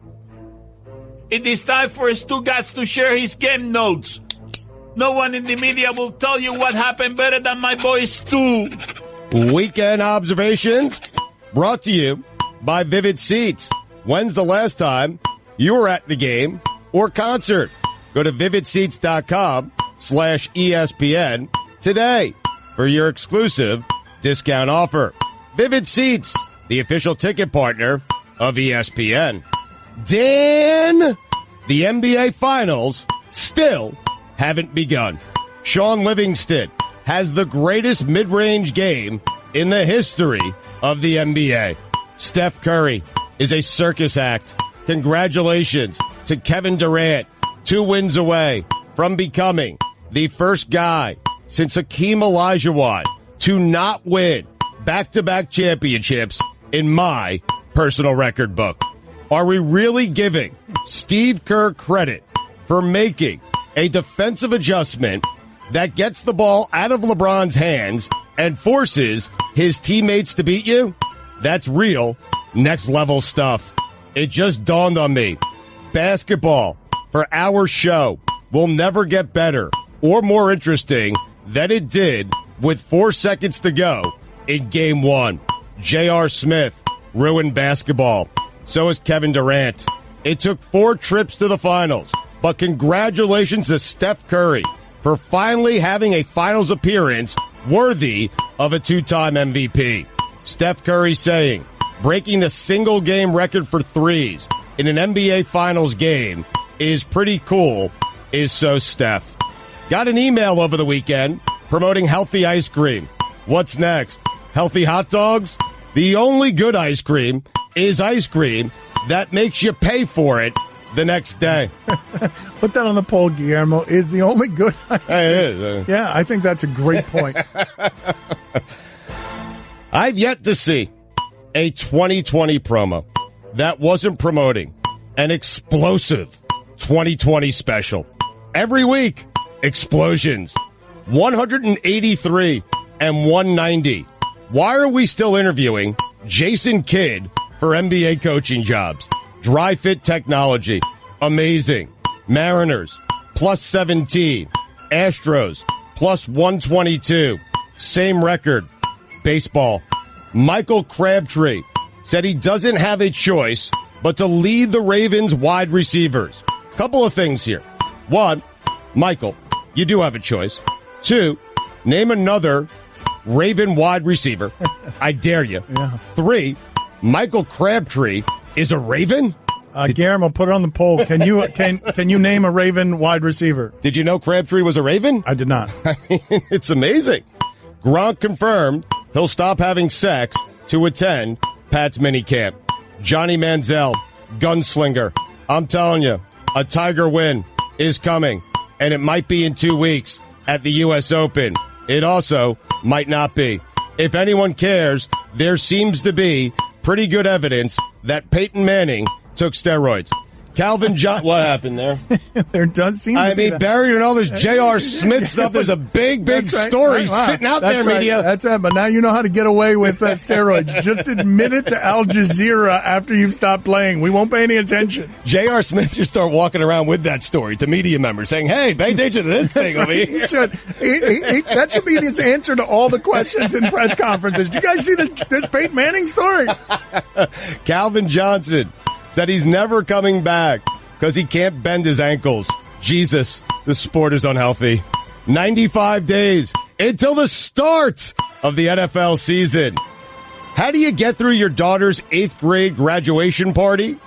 It is time for Stugotz to share his game notes. No one in the media will tell you what happened better than my boy Stu. Weekend observations brought to you by Vivid Seats. When's the last time you were at the game or concert? Go to vividseats.com/ESPN today for your exclusive discount offer. Vivid Seats, the official ticket partner of ESPN. Dan, the NBA Finals still haven't begun. Shaun Livingston has the greatest mid-range game in the history of the NBA. Steph Curry is a circus act. Congratulations to Kevin Durant, 2 wins away from becoming the first guy since Hakeem Olajuwon to not win back-to-back championships in my personal record book. Are we really giving Steve Kerr credit for making a defensive adjustment that gets the ball out of LeBron's hands and forces his teammates to beat you? That's real next-level stuff. It just dawned on me. Basketball for our show will never get better or more interesting than it did with 4 seconds to go in Game 1. J.R. Smith ruined basketball. So is Kevin Durant. It took 4 trips to the finals, but congratulations to Steph Curry for finally having a finals appearance worthy of a 2-time MVP. Steph Curry saying, breaking the single-game record for threes in an NBA Finals game is pretty cool, is so Steph. Got an email over the weekend promoting healthy ice cream. What's next? Healthy hot dogs? The only good ice cream is ice cream that makes you pay for it the next day. Put that on the poll, Guillermo. Is the only good ice cream. It is. Yeah, I think that's a great point. I've yet to see a 2020 promo that wasn't promoting an explosive 2020 special. Every week, explosions. 183 and 190. Why are we still interviewing Jason Kidd for NBA coaching jobs? Dry fit technology. Amazing. Mariners, plus 17. Astros, plus 122. Same record. Baseball. Michael Crabtree said he doesn't have a choice but to lead the Ravens wide receivers. Couple of things here. 1, Michael, you do have a choice. 2, name another Raven wide receiver. I dare you. Yeah. 3, Michael Crabtree is a Raven? Guillermo, put it on the poll. Can you name a Raven wide receiver? Did you know Crabtree was a Raven? I did not. I mean, it's amazing. Gronk confirmed he'll stop having sex to attend Pat's minicamp. Johnny Manziel, gunslinger. I'm telling you, a Tiger win is coming, and it might be in 2 weeks at the U.S. Open. It also might not be. If anyone cares, there seems to be pretty good evidence that Peyton Manning took steroids. Calvin Johnson, what happened there? There does seem to be that. Buried in all this J.R. Smith stuff, there's a big story sitting out there, media. That's it, but now you know how to get away with steroids. Just admit it to Al Jazeera after you've stopped playing. We won't pay any attention. J.R. Smith should start walking around with that story to media members saying, hey, pay attention to this thing over here. He should. That should be his answer to all the questions in press conferences. Do you guys see this Peyton Manning story? Calvin Johnson said he's never coming back because he can't bend his ankles. Jesus, the sport is unhealthy. 95 days until the start of the NFL season. How do you get through your daughter's 8th grade graduation party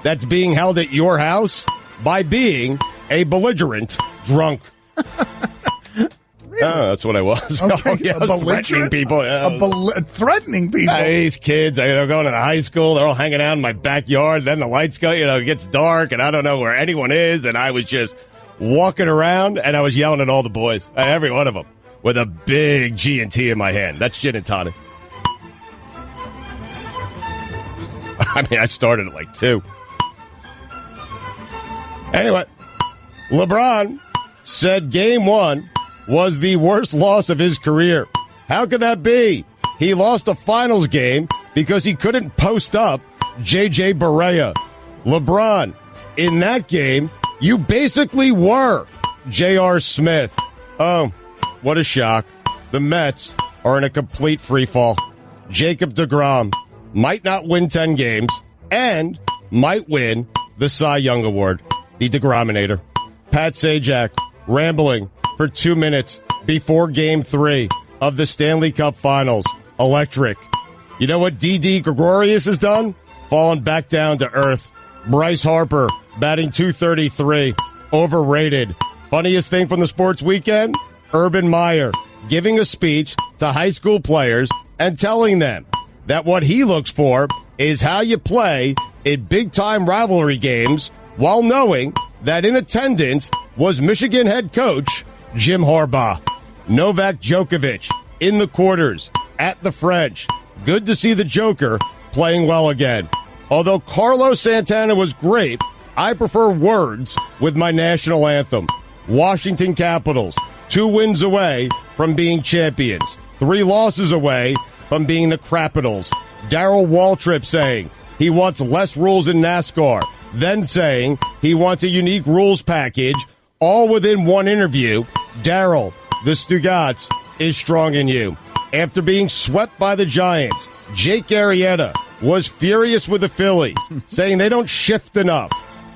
that's being held at your house? By being a belligerent drunk. Oh, that's what I was. Okay, Oh, yeah, threatening people. Yeah. Threatening people. These kids, they're going to the high school. They're all hanging out in my backyard. Then the lights go, it gets dark, and I don't know where anyone is. And I was just walking around, and I was yelling at all the boys, every one of them, with a big G&T in my hand. That's gin and tonic. I mean, I started at like 2. Anyway, LeBron said Game 1 was the worst loss of his career. How could that be? He lost a finals game because he couldn't post up J.J. Barea. LeBron, in that game, you basically were J.R. Smith. Oh, what a shock. The Mets are in a complete freefall. Jacob deGrom might not win 10 games and might win the Cy Young Award. The DeGrominator. Pat Sajak rambling for 2 minutes before Game 3 of the Stanley Cup Finals. Electric. You know what D.D. Gregorius has done? Fallen back down to earth. Bryce Harper batting .233. Overrated. Funniest thing from the sports weekend? Urban Meyer giving a speech to high school players and telling them that what he looks for is how you play in big-time rivalry games while knowing that in attendance was Michigan head coach Jim Harbaugh. Novak Djokovic in the quarters at the French. Good to see the Joker playing well again. Although Carlos Santana was great, I prefer words with my national anthem. Washington Capitals, 2 wins away from being champions, 3 losses away from being the Crapitals. Darryl Waltrip saying he wants less rules in NASCAR, then saying he wants a unique rules package, all within one interview. Darryl, the Stugotz is strong in you. After being swept by the Giants, Jake Arrieta was furious with the Phillies, saying they don't shift enough,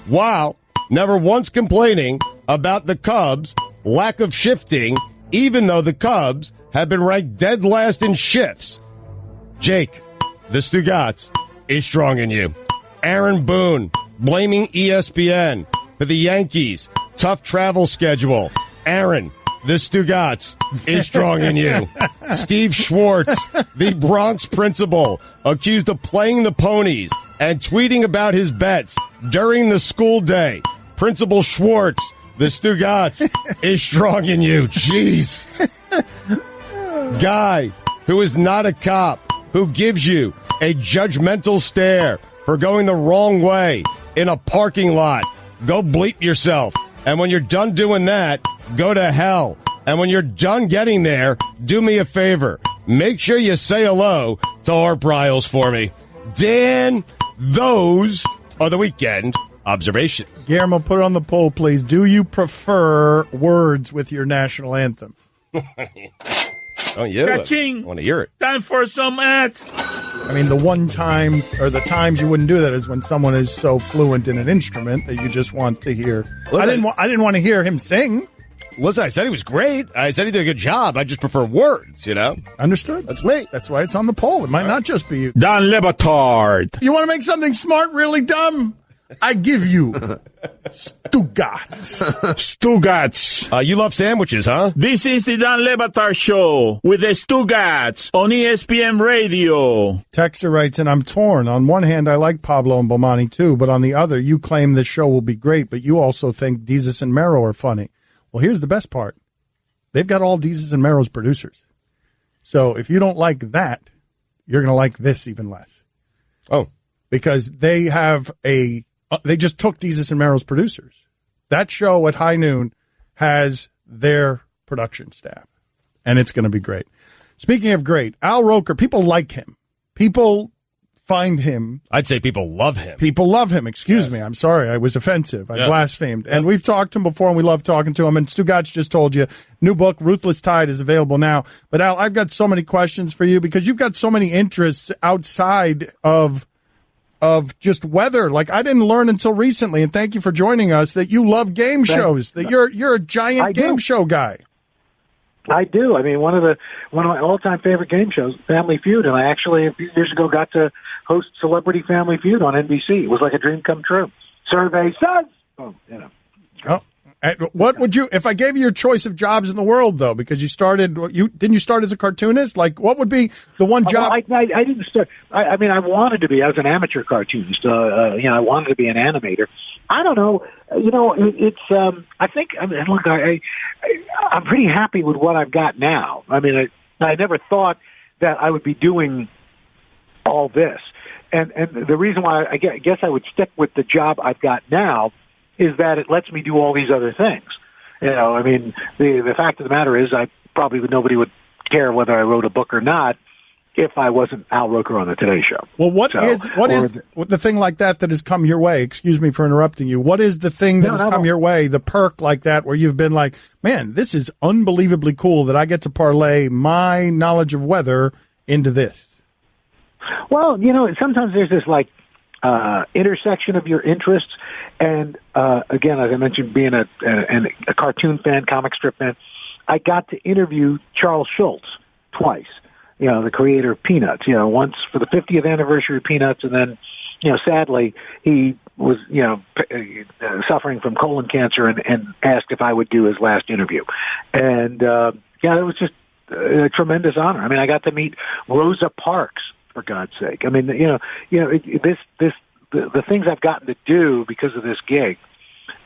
while never once complaining about the Cubs' lack of shifting, even though the Cubs have been ranked dead last in shifts. Jake, the Stugotz is strong in you. Aaron Boone blaming ESPN for the Yankees' tough travel schedule. Aaron, the Stugotz is strong in you. Steve Schwartz, the Bronx principal, accused of playing the ponies and tweeting about his bets during the school day. Principal Schwartz, the Stugotz is strong in you. Jeez. Guy who is not a cop, who gives you a judgmental stare for going the wrong way in a parking lot. Go bleep yourself. And when you're done doing that, go to hell. And when you're done getting there, do me a favor. Make sure you say hello to Art Briles for me. Dan, those are the weekend observations. Guillermo, put it on the poll, please. Do you prefer words with your national anthem? Oh, yeah. Ka-ching. I want to hear it. Time for some ads. I mean, the one time or the times you wouldn't do that is when someone is so fluent in an instrument that you just want to hear. I didn't want to hear him sing. Listen, I said he was great. I said he did a good job. I just prefer words, Understood. That's me. That's why it's on the poll. It might not just be you. Don Batard. You want to make something smart really dumb? I give you Stugotz. Stugotz. You love sandwiches, huh? This is the Dan Le Batard Show with the Stugotz on ESPN Radio. Texter writes, and I'm torn. On one hand, I like Pablo and Bomani too, but on the other, you claim this show will be great, but you also think Desus and Mero are funny. Well, here's the best part. They've got all Desus and Mero's producers. So if you don't like that, you're going to like this even less. Oh. Because they have they just took Desus and Mero's producers. That show at High Noon has their production staff, and it's going to be great. Speaking of great, Al Roker, people like him. People find him. I'd say people love him. People love him. Excuse me. I'm sorry. I was offensive. I blasphemed. And we've talked to him before, and we love talking to him. And Stugotz just told you, new book, Ruthless Tide, is available now. But Al, I've got so many questions for you because you've got so many interests outside of just weather. Like, I didn't learn until recently, and thank you for joining us, that you love game shows, that you're a giant game show guy. I do. I mean, one of my all-time favorite game shows, Family Feud, and I actually a few years ago got to host Celebrity Family Feud on NBC. It was like a dream come true. Survey says, boom, Oh, what would you, if I gave you your choice of jobs in the world, though, because you didn't you start as a cartoonist? Like, what would be the one job? I didn't start. I mean, I wanted to be. I was an amateur cartoonist. I wanted to be an animator. I don't know. I think. I mean, look, I'm pretty happy with what I've got now. I mean, I never thought that I would be doing all this, and the reason why I guess I would stick with the job I've got now is that it lets me do all these other things. I mean, the fact of the matter is, nobody would care whether I wrote a book or not if I wasn't Al Roker on the Today Show. Well, what is the thing like that has come your way? Excuse me for interrupting you. What is the thing that has come your way, the perk like that, where you've been like, man, this is unbelievably cool that I get to parlay my knowledge of weather into this? Well, sometimes there's this intersection of your interests. And again, as I mentioned, being a cartoon fan, comic strip fan, I got to interview Charles Schulz twice. The creator of Peanuts. Once for the 50th anniversary of Peanuts, and then, sadly, he was, suffering from colon cancer, and asked if I would do his last interview. And it was just a tremendous honor. I mean, I got to meet Rosa Parks, for God's sake. I mean, the things I've gotten to do because of this gig,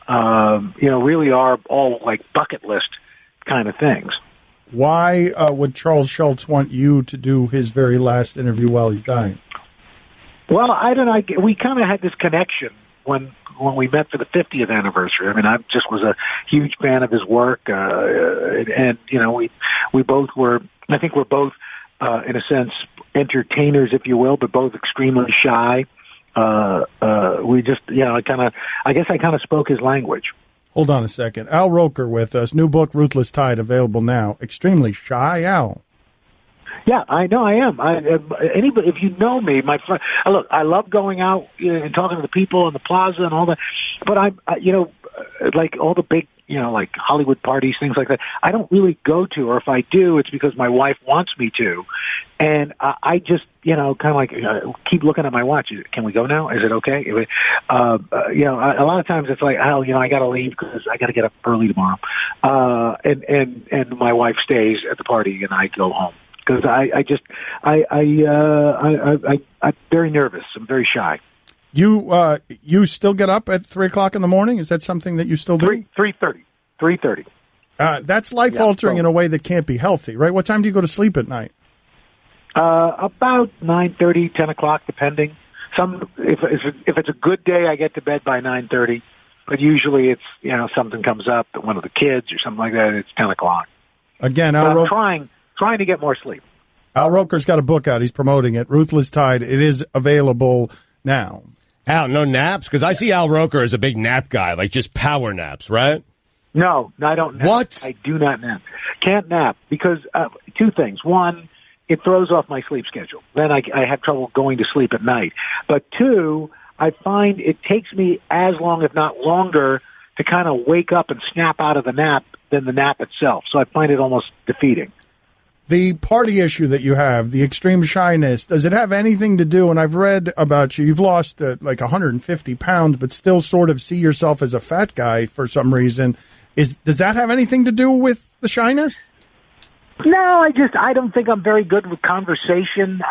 really are all like bucket list kind of things. Why would Charles Schulz want you to do his very last interview while he's dying? Well, I don't know. We kind of had this connection when we met for the 50th anniversary. I mean, I just was a huge fan of his work, and we both were. I think we're both, in a sense, entertainers, if you will, but both extremely shy. We just, I guess I kind of spoke his language. Hold on a second. Al Roker with us. New book, Ruthless Tide, available now. Extremely shy, Al. Yeah, I know I am. Anybody, if you know me, my friend, look, I love going out and talking to the people in the plaza and all that. But like all the big, like Hollywood parties, things like that, I don't really go to, or if I do, it's because my wife wants me to. And I just, kind of like keep looking at my watch. Can we go now? Is it okay? A lot of times it's like, I got to leave because I got to get up early tomorrow. And my wife stays at the party and I go home. Because I'm very nervous. I'm very shy. You still get up at 3:00 in the morning? Is that something that you still do? 3:30. That's life altering in a way that can't be healthy, right? What time do you go to sleep at night? About 9:30, 10 o'clock, depending. If it's a good day, I get to bed by 9:30. But usually it's something comes up, one of the kids or something like that. It's 10 o'clock. Again, I'm trying to get more sleep. Al Roker's got a book out. He's promoting it. Ruthless Tide. It is available now. Al, no naps? Because I see Al Roker as a big nap guy, like just power naps, right? No, I don't nap. What? I do not nap. Can't nap because two things. One, it throws off my sleep schedule. Then I have trouble going to sleep at night. But two, I find it takes me as long, if not longer, to kind of wake up and snap out of the nap than the nap itself. So I find it almost defeating. The party issue that you have, the extreme shyness, does it have anything to do, and I've read about you, you've lost like 150 pounds, but still sort of see yourself as a fat guy for some reason. Does that have anything to do with the shyness? No, I don't think I'm very good with conversation.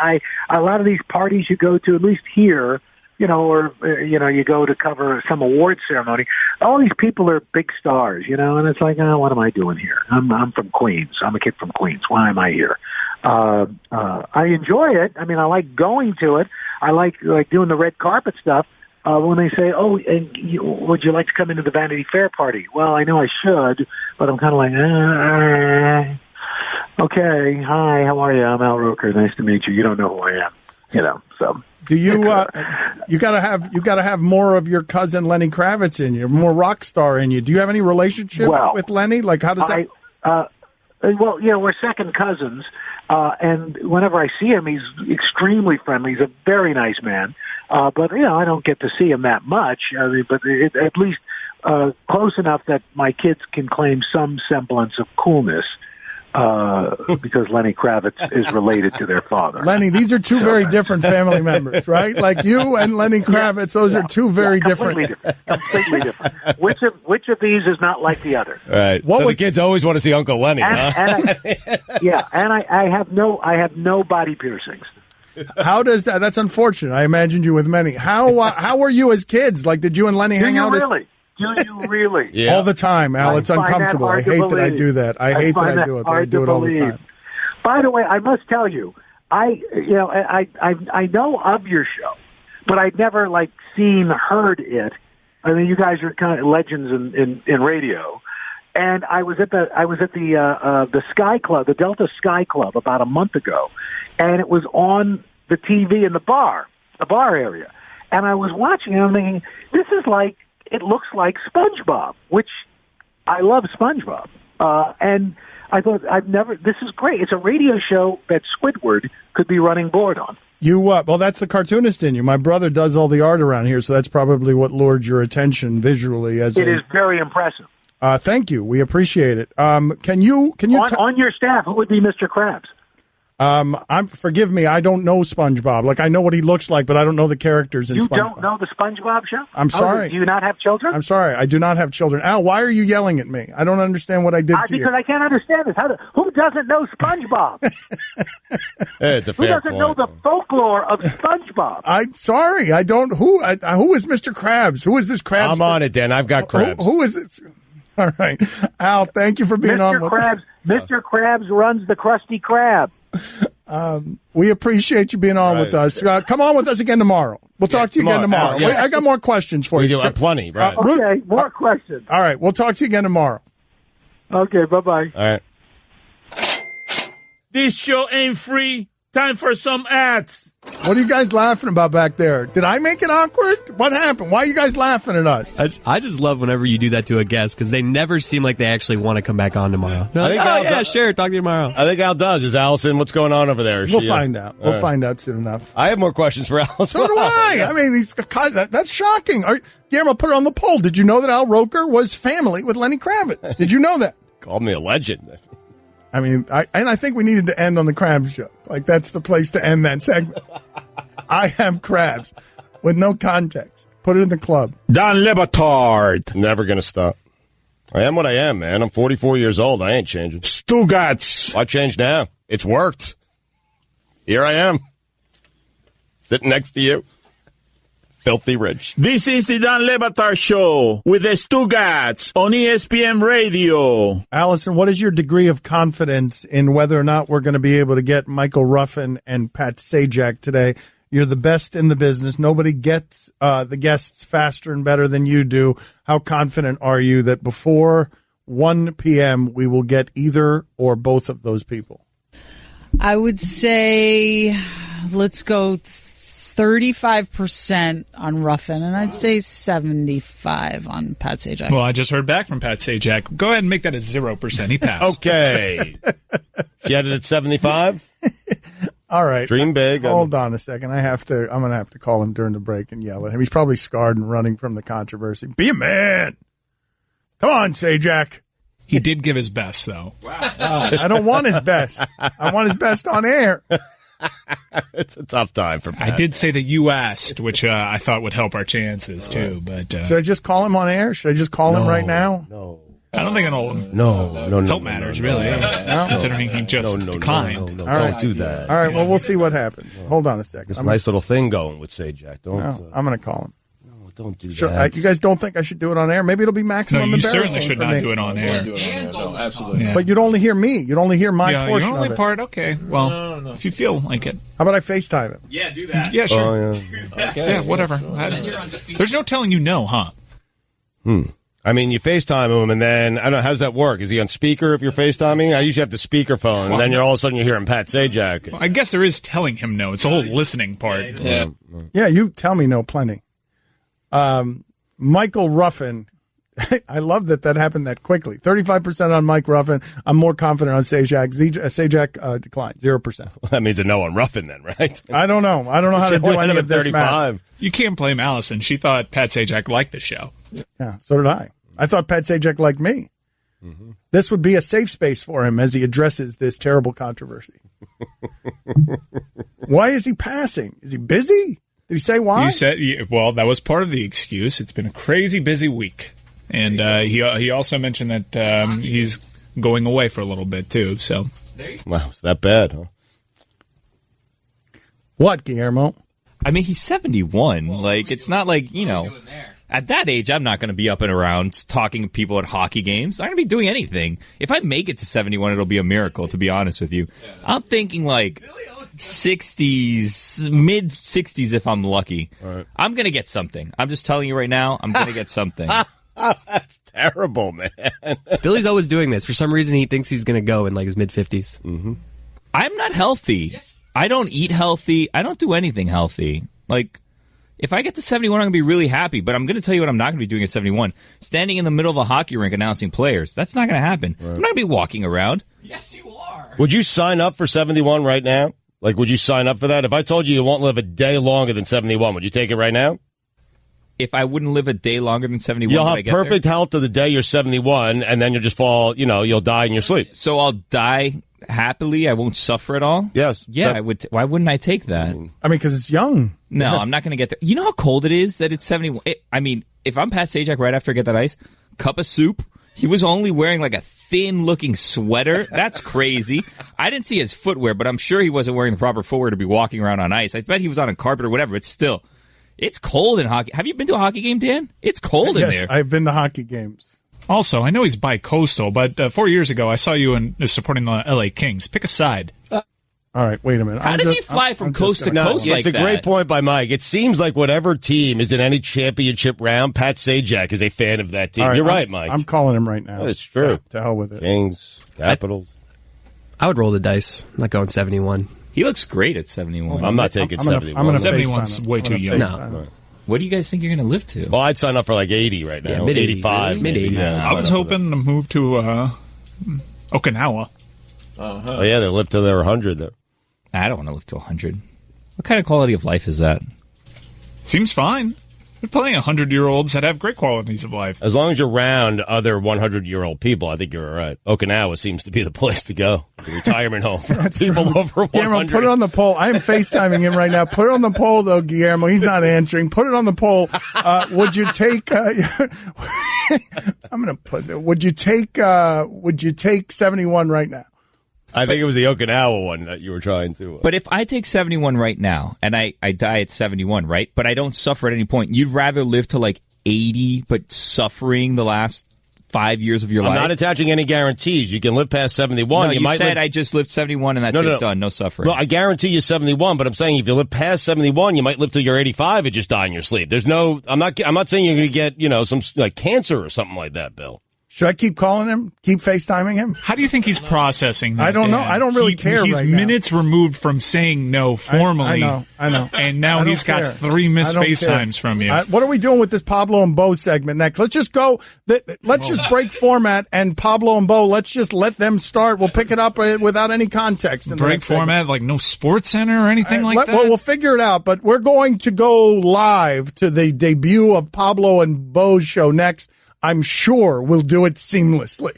A lot of these parties you go to, at least here, or you go to cover some award ceremony, all these people are big stars, and it's like, what am I doing here? I'm from Queens. I'm a kid from Queens. Why am I here? I enjoy it. I mean, I like going to it. I like doing the red carpet stuff. When they say, would you like to come into the Vanity Fair party? Well, I know I should, but I'm kind of like, okay, hi, how are you? I'm Al Roker. Nice to meet you. You don't know who I am, so. Do you? You gotta have more of your cousin Lenny Kravitz in you, more rock star in you. Do you have any relationship with Lenny? Like, how does that? Well, we're second cousins, and whenever I see him, he's extremely friendly. He's a very nice man, but I don't get to see him that much. I mean, but at least close enough that my kids can claim some semblance of coolness. because Lenny Kravitz is related to their father. Lenny, these are two very different family members, right? Like you and Lenny Kravitz, those are two very different. Completely different. Which of these is not like the other? Right. So the kids always want to see Uncle Lenny, I have no body piercings. How does that? That's unfortunate. I imagined you with many. How were you as kids? Like, did you and Lenny hang out? Do you really? Yeah. All the time, Al. It's uncomfortable. I hate that I do that. I hate that I do it, but I do it all the time. By the way, I must tell you, I know of your show, but I'd never heard it. I mean, you guys are kind of legends in radio. And I was at the Sky Club, the Delta Sky Club, about a month ago, and it was on the TV in the bar area. And I was watching it, and I'm thinking, it looks like SpongeBob, which I love SpongeBob. And I thought, this is great. It's a radio show that Squidward could be running board on. Well, that's the cartoonist in you. My brother does all the art around here, so that's probably what lured your attention visually. It is very impressive. Thank you. We appreciate it. Can you on your staff? Who would be Mr. Krabs? Forgive me. I don't know SpongeBob. Like, I know what he looks like, but I don't know the characters in SpongeBob. You don't know the SpongeBob show? I'm sorry. Do you not have children? I'm sorry. I do not have children. Al, why are you yelling at me? I don't understand what I did to you. Because I can't understand this. Who doesn't know SpongeBob? It's a fair Who doesn't know the folklore of SpongeBob? I'm sorry. I don't. Who is Mr. Krabs? Who is this Krabs? I'm on it, Dan. I've got Krabs. Who is it? All right. Al, thank you for being on with us. Mr. Krabs runs the Krusty Krab. We appreciate you being on with us. Come on with us again tomorrow. We'll talk to you again tomorrow. Wait, I got more questions for you. We do plenty, right? Okay, more questions. All right, we'll talk to you again tomorrow. Okay, bye-bye. All right. This show ain't free. Time for some ads. What are you guys laughing about back there? Did I make it awkward? What happened? Why are you guys laughing at us? I just love whenever you do that to a guest because they never seem like they actually want to come back on tomorrow. Sure, talk to you tomorrow. I think Al does. Is Allison, what's going on over there? We'll find out. We'll find out soon enough. I have more questions for Al. So do I. I mean, that's shocking. Guillermo, put it on the poll. Did you know that Al Roker was family with Lenny Kravitz? Did you know that? Called me a legend. I mean, I think we needed to end on the Krabs joke. Like, that's the place to end that segment. I have Krabs with no context. Put it in the club. Don Batard. Never going to stop. I am what I am, man. I'm 44 years old. I ain't changing. Stugotz. Why change now? It's worked. Here I am. Sitting next to you. Filthy rich. This is the Don Le Batard Show with the Stugotz on ESPN Radio. Allison, what is your degree of confidence in whether or not we're going to be able to get Michael Ruffin and Pat Sajak today? You're the best in the business. Nobody gets the guests faster and better than you do. How confident are you that before 1 p.m. we will get either or both of those people? I would say let's go 35% on Ruffin, and I'd say 75 on Pat Sajak. Well, I just heard back from Pat Sajak. Go ahead and make that a 0%. He passed. Okay. She had it at 75? All right. Dream big. Hold on a second. I'm going to have to call him during the break and yell at him. He's probably scarred and running from the controversy. Be a man. Come on, Sajak. He did give his best, though. Wow. I don't want his best. I want his best on air. It's a tough time for Pat. I did say that you asked, which I thought would help our chances, too. But should I just call him on air? Should I just call him right now? No. I don't think it'll help matters, really. Considering he just declined. No, don't do that. All right, well, we'll see what happens. Hold on a second. This nice little thing going with Sajak. I'm going to call him. No, don't do that. You guys don't think I should do it on air? Maybe it'll be maximum embarrassing. No, you certainly should not do it on air. No, absolutely. But you'd only hear me. You'd only hear my portion your only of it. part, okay. Well, if you feel like it. How about I FaceTime him? Yeah, do that. Yeah, sure. Oh, yeah. Yeah, whatever. There's no telling you no, huh? I mean, you FaceTime him, and then, I don't know, how does that work? Is he on speaker if you're FaceTiming? I usually have the speakerphone, and then all of a sudden you're hearing Pat Sajak. Well, I guess there is telling him no. It's the whole listening part. Yeah, you tell me no plenty. Michael Ruffin, I love that happened that quickly. 35% on Mike Ruffin. I'm more confident on Sajak. Sajak declined, 0%. Well, that means a no on Ruffin then, right? I don't know. I don't know how to do any of this math. You can't blame Allison. She thought Pat Sajak liked the show. Yeah, so did I. I thought Pat Sajak liked me. This would be a safe space for him as he addresses this terrible controversy. Why is he passing? Is he busy? Did he say why? He said, well, that was part of the excuse. It's been a crazy busy week. And he also mentioned that he's going away for a little bit, too. So, wow, it's that bad, huh? What, Guillermo? I mean, he's 71. Like, it's not like, at that age, I'm not going to be up and around talking to people at hockey games. I'm not going to be doing anything. If I make it to 71, it'll be a miracle, to be honest with you. I'm thinking like 60s, mid-60s if I'm lucky. Right. I'm going to get something. I'm just telling you right now, I'm going to get something. That's terrible, man. Billy's always doing this. For some reason, he thinks he's going to go in like his mid-50s. Mm-hmm. I'm not healthy. I don't eat healthy. I don't do anything healthy. Like, if I get to 71, I'm going to be really happy. But I'm going to tell you what I'm not going to be doing at 71. Standing in the middle of a hockey rink announcing players. That's not going to happen. Right. I'm not going to be walking around. Yes, you are. Would you sign up for 71 right now? Like, would you sign up for that? If I told you won't live a day longer than 71, would you take it right now? If I wouldn't live a day longer than 71, you'll have perfect health to the day you're 71, and then you'll just fall, you'll die in your sleep. So I'll die happily? I won't suffer at all? Yes. Yeah, I would. Why wouldn't I take that? I mean, because it's young. No, I'm not going to get there. You know how cold it is that it's 71? I mean, if I'm past Sajak right after I get that ice, cup of soup, he was only wearing like a thin-looking sweater. That's crazy. I didn't see his footwear, but I'm sure he wasn't wearing the proper footwear to be walking around on ice. I bet he was on a carpet or whatever, but still. It's cold in hockey. Have you been to a hockey game, Dan? It's cold in there. Yes, I've been to hockey games. Also, I know he's bi-coastal, but 4 years ago, I saw you supporting the L.A. Kings. Pick a side. All right, wait a minute. How does he fly from coast to coast like that? It's a great point by Mike. It seems like whatever team is in any championship round, Pat Sajak is a fan of that team. You're right, Mike. I'm calling him right now. That's true. Yeah, to hell with it. Kings, Capitals. I would roll the dice. I'm not going 71. He looks great at 71. I'm not taking 71. 71's way too young. No. What do you guys think you're going to live to? Well, I'd sign up for like 80 right now. Yeah, mid-80s. 85. Mid-80s. Yeah, I was hoping to move to Okinawa. Oh, yeah, they live till they're 100 there. I don't want to live to 100. What kind of quality of life is that? Seems fine. There's plenty of 100-year-olds that have great qualities of life. As long as you're around other 100-year-old people, I think you're all right. Okinawa seems to be the place to go. The retirement home. People over 100. Guillermo, put it on the poll. I am FaceTiming him right now. Put it on the poll, though, Guillermo. He's not answering. Put it on the poll. Would you take... I'm going to put it. Would you take 71 right now? I think it was the Okinawa one that you were trying to. But if I take 71 right now, and I die at 71, right? But I don't suffer at any point, you'd rather live to like 80, but suffering the last 5 years of your life? I'm not attaching any guarantees. You can live past 71. No, you might said I just lived 71 and that's it, done. No suffering. Well, I guarantee you 71, but I'm saying if you live past 71, you might live till you're 85 and just die in your sleep. There's no, I'm not saying you're going to get, some like cancer or something like that, Bill. Should I keep calling him? Keep FaceTiming him? How do you think he's processing that? I don't know. I don't really care He's right now. minutes removed from saying no formally. I know. And now he's got 3 missed FaceTimes from you. What are we doing with this Pablo and Bo segment next? Let's just go. Let's just break format and Pablo and Bo, let's just let them start. We'll pick it up without any context. Break format, like no Sports Center or anything like that? Well, we'll figure it out, but we're going to go live to the debut of Pablo and Bo's show next. I'm sure we'll do it seamlessly.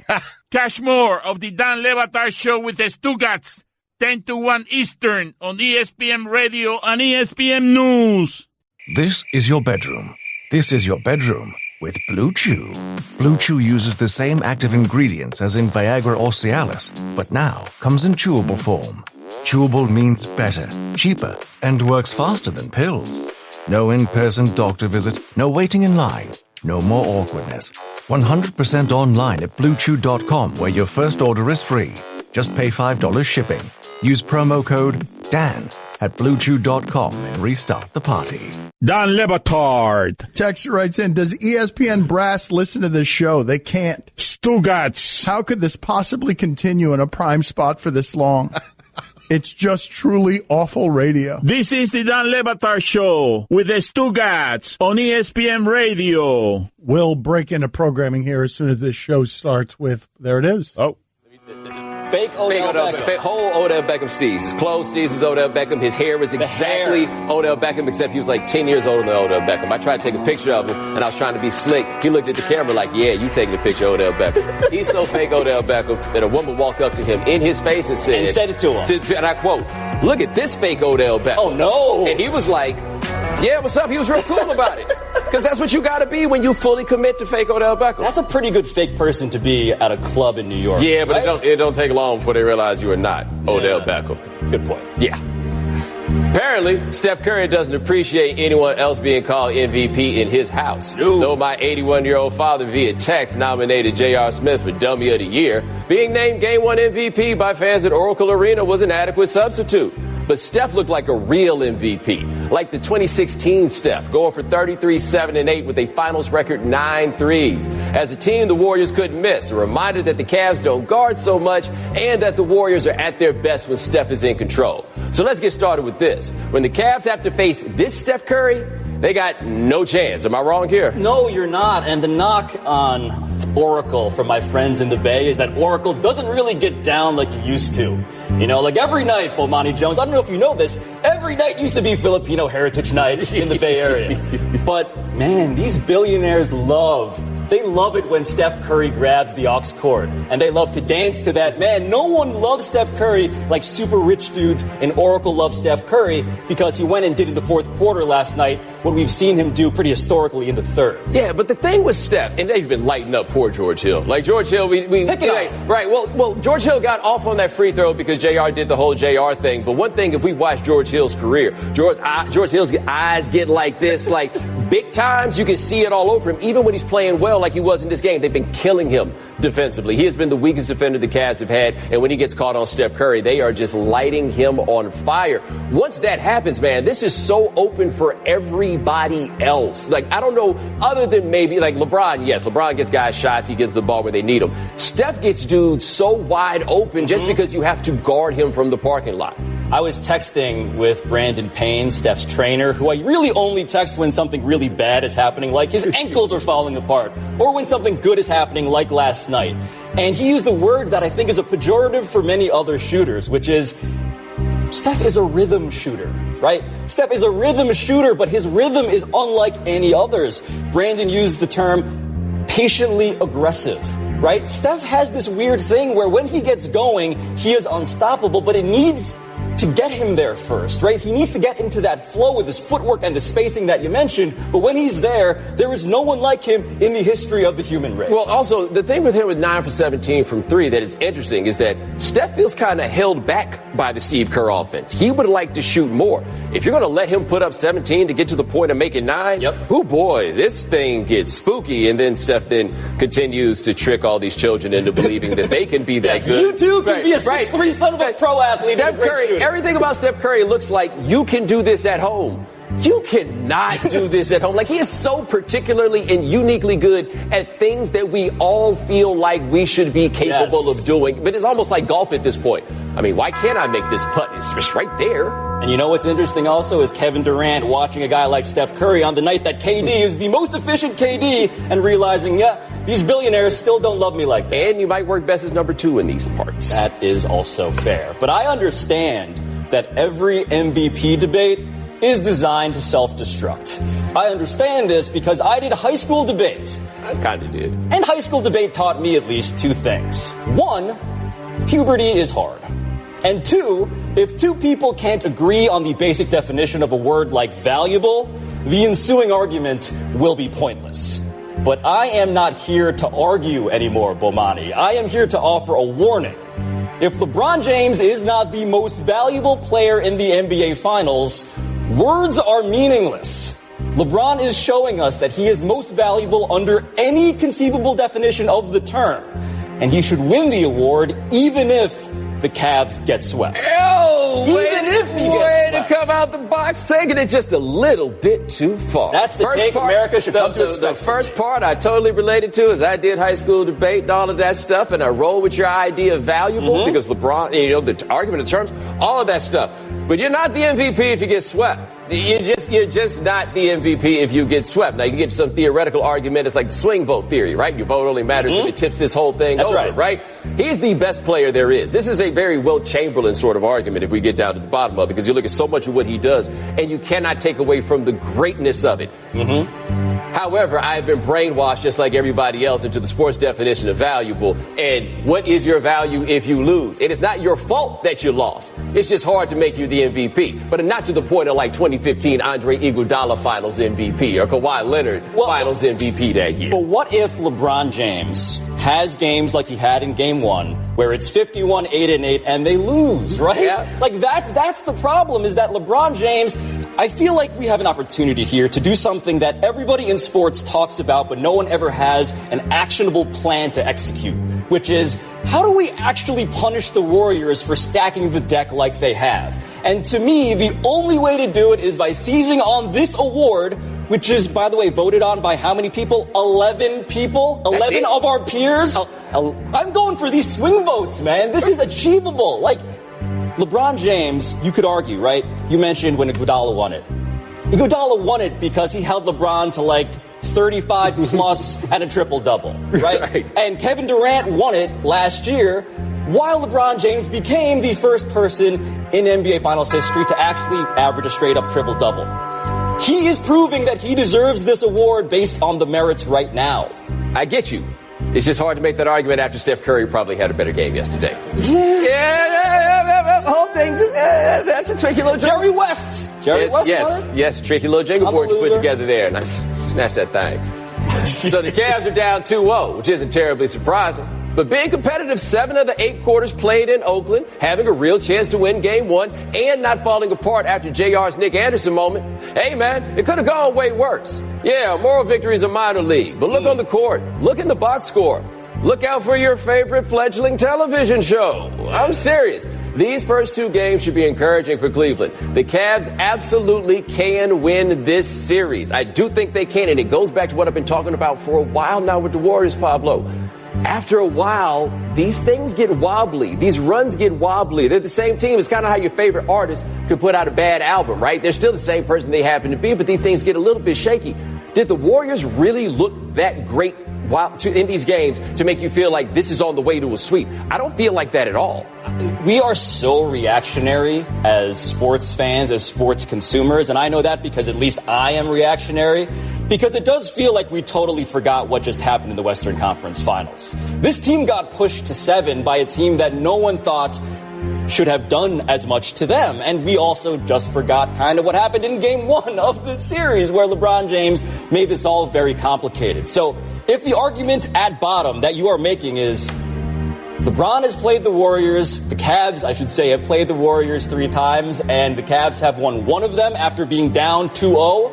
Catch more of the Dan Le Batard Show with the Stugotz, 10 to 1 Eastern on ESPN Radio and ESPN News. This is your bedroom. This is your bedroom with Blue Chew. Blue Chew uses the same active ingredients as in Viagra or Cialis, but now comes in chewable form. Chewable means better, cheaper, and works faster than pills. No in-person doctor visit, no waiting in line. No more awkwardness. 100% online at BlueChew.com, where your first order is free. Just pay $5 shipping. Use promo code DAN at BlueChew.com and restart the party. Dan Le Batard. Texter writes in, does ESPN brass listen to this show? They can't. Stugotz. How could this possibly continue in a prime spot for this long? It's just truly awful radio. This is the Dan Le Batard Show with the Stugotz on ESPN Radio. We'll break into programming here as soon as this show starts with, there it is. Oh. Fake Odell Beckham. Whole Odell Beckham Steves. His clothes, Steves was Odell Beckham. His hair was exactly Odell Beckham, except he was like 10 years older than Odell Beckham. I tried to take a picture of him, and I was trying to be slick. He looked at the camera like, yeah, you taking a picture of Odell Beckham. He's so fake Odell Beckham that a woman walked up to him in his face and said it to him. And I quote, look at this fake Odell Beckham. Oh, no. And he was like, yeah, what's up? He was real cool about it. Because that's what you got to be when you fully commit to fake Odell Beckham. That's a pretty good fake person to be at a club in New York. Yeah, but it don't take long before they realize you are not Odell Beckham. Good point. Yeah. Apparently, Steph Curry doesn't appreciate anyone else being called MVP in his house. Though my 81-year-old father via text nominated J.R. Smith for Dummy of the Year, being named Game 1 MVP by fans at Oracle Arena was an adequate substitute. But Steph looked like a real MVP, like the 2016 Steph, going for 33, 7, and 8 with a finals record 9 threes. As a team, the Warriors couldn't miss. A reminder that the Cavs don't guard so much and that the Warriors are at their best when Steph is in control. So let's get started with this. When the Cavs have to face this Steph Curry, they got no chance. Am I wrong here? No, you're not. And the knock on Oracle from my friends in the Bay is that Oracle doesn't really get down like it used to. You know, like every night, Bomani Jones, I don't know if you know this, every night used to be Filipino Heritage Night in the Bay Area. But, man, these billionaires love it when Steph Curry grabs the aux cord. And they love to dance to that. Man, no one loves Steph Curry like super rich dudes, and Oracle loves Steph Curry because he went and did in the fourth quarter last night what we've seen him do pretty historically in the third. Yeah, but the thing with Steph, and they've been lighting up poor George Hill. Like George Hill, right. Well, George Hill got off on that free throw because JR did the whole JR thing. But one thing, if we watch George Hill's career, George Hill's eyes get like this, like big times. You can see it all over him, even when he's playing well like he was in this game. They've been killing him defensively. He has been the weakest defender the Cavs have had, and when he gets caught on Steph Curry, they are just lighting him on fire. Once that happens, man, this is so open for everybody else. Like, I don't know, other than maybe like LeBron. Yes, LeBron gets guys shots. He gets the ball where they need him. Steph gets dudes so wide open just because you have to guard him from the parking lot. I was texting with Brandon Payne, Steph's trainer, who I really only text when something really bad is happening, like his ankles are falling apart, or when something good is happening, like last night. And he used a word that I think is a pejorative for many other shooters, which is Steph is a rhythm shooter, right? Steph is a rhythm shooter, but his rhythm is unlike any others. Brandon used the term patiently aggressive. Right? Steph has this weird thing where when he gets going, he is unstoppable, but it needs to get him there first, right? He needs to get into that flow with his footwork and the spacing that you mentioned. But when he's there, there is no one like him in the history of the human race. Well, also, the thing with him with 9 for 17 from 3 that is interesting is that Steph feels kind of held back by the Steve Kerr offense. He would like to shoot more. If you're going to let him put up 17 to get to the point of making 9, oh boy, this thing gets spooky. And then Steph then continues to trick all these children into believing that they can be that good. You too can be a 6'3" son of a pro athlete. Steph Curry, everything about Steph Curry looks like you can do this at home. You cannot do this at home. Like, he is so particularly and uniquely good at things that we all feel like we should be capable of doing. But it's almost like golf at this point. I mean, why can't I make this putt? It's just right there. And you know what's interesting also is Kevin Durant watching a guy like Steph Curry on the night that KD is the most efficient KD and realizing, these billionaires still don't love me like that. And you might work best as number 2 in these parts. That is also fair. But I understand that every MVP debate is designed to self-destruct. I understand this because I did high school debate. I kind of did. And high school debate taught me at least 2 things. 1, puberty is hard. And 2, if 2 people can't agree on the basic definition of a word like valuable, the ensuing argument will be pointless. But I am not here to argue anymore, Bomani. I am here to offer a warning. If LeBron James is not the most valuable player in the NBA Finals, words are meaningless. LeBron is showing us that he is most valuable under any conceivable definition of the term. And he should win the award even if the Cavs get swept. Way to come out the box, taking it just a little bit too far. That's the take America should come to expect. The first part I totally related to is I did high school debate and all of that stuff, and I roll with your idea of valuable because LeBron, the argument of terms, all of that stuff. But you're not the MVP if you get swept. You're just not the MVP if you get swept. Now, you can get some theoretical argument. It's like the swing vote theory, right? Your vote only matters if it tips this whole thing over, right? He's the best player there is. This is a very Wilt Chamberlain sort of argument if we get down to the bottom of it, because you look at so much of what he does, and you cannot take away from the greatness of it. However, I've been brainwashed just like everybody else into the sports definition of valuable. And what is your value if you lose? It is not your fault that you lost. It's just hard to make you the MVP. But not to the point of like 2015 Andre Iguodala Finals MVP or Kawhi Leonard Finals MVP that year. But what if LeBron James has games like he had in Game 1 where it's 51-8-8 and they lose, right? Yeah. Like that's the problem, is that LeBron James, I feel like we have an opportunity here to do something that everybody in sports talks about, but no one ever has an actionable plan to execute, which is, how do we actually punish the Warriors for stacking the deck like they have? And to me, the only way to do it is by seizing on this award, which is, by the way, voted on by how many people? 11 people? 11 of our peers? I'm going for these swing votes, man. This is achievable. Like, LeBron James, you could argue, right? You mentioned when Iguodala won it. Iguodala won it because he held LeBron to like 35 plus and a triple-double, right? And Kevin Durant won it last year while LeBron James became the first person in NBA Finals history to actually average a straight-up triple-double. He is proving that he deserves this award based on the merits right now. I get you. It's just hard to make that argument after Steph Curry probably had a better game yesterday. Whole thing, that's a tricky little Jerry West. Yes, tricky little jingle board you put together there, and I snatched that thing. So the Cavs are down 2-0, which isn't terribly surprising. But being competitive 7 of the 8 quarters played in Oakland, having a real chance to win Game 1, and not falling apart after JR's Nick Anderson moment, hey, man, it could have gone way worse. Yeah, moral victory is a minor league, but look on the court. Look in the box score. Look out for your favorite fledgling television show. I'm serious. These first 2 games should be encouraging for Cleveland. The Cavs absolutely can win this series. I do think they can, and it goes back to what I've been talking about for a while now with the Warriors, Pablo. After a while, these things get wobbly. These runs get wobbly. They're the same team. It's kind of how your favorite artist could put out a bad album, right? They're still the same person they happen to be, but these things get a little bit shaky. Did the Warriors really look that great in these games to make you feel like this is on the way to a sweep? I don't feel like that at all. We are so reactionary as sports fans, as sports consumers, and I know that because at least I am reactionary, because it does feel like we totally forgot what just happened in the Western Conference Finals. This team got pushed to 7 by a team that no one thought should have done as much to them. And we also just forgot kind of what happened in Game 1 of this series, where LeBron James made this all very complicated. So if the argument at bottom that you are making is LeBron has played the Warriors, the Cavs, I should say, have played the Warriors 3 times, and the Cavs have won 1 of them after being down 2-0,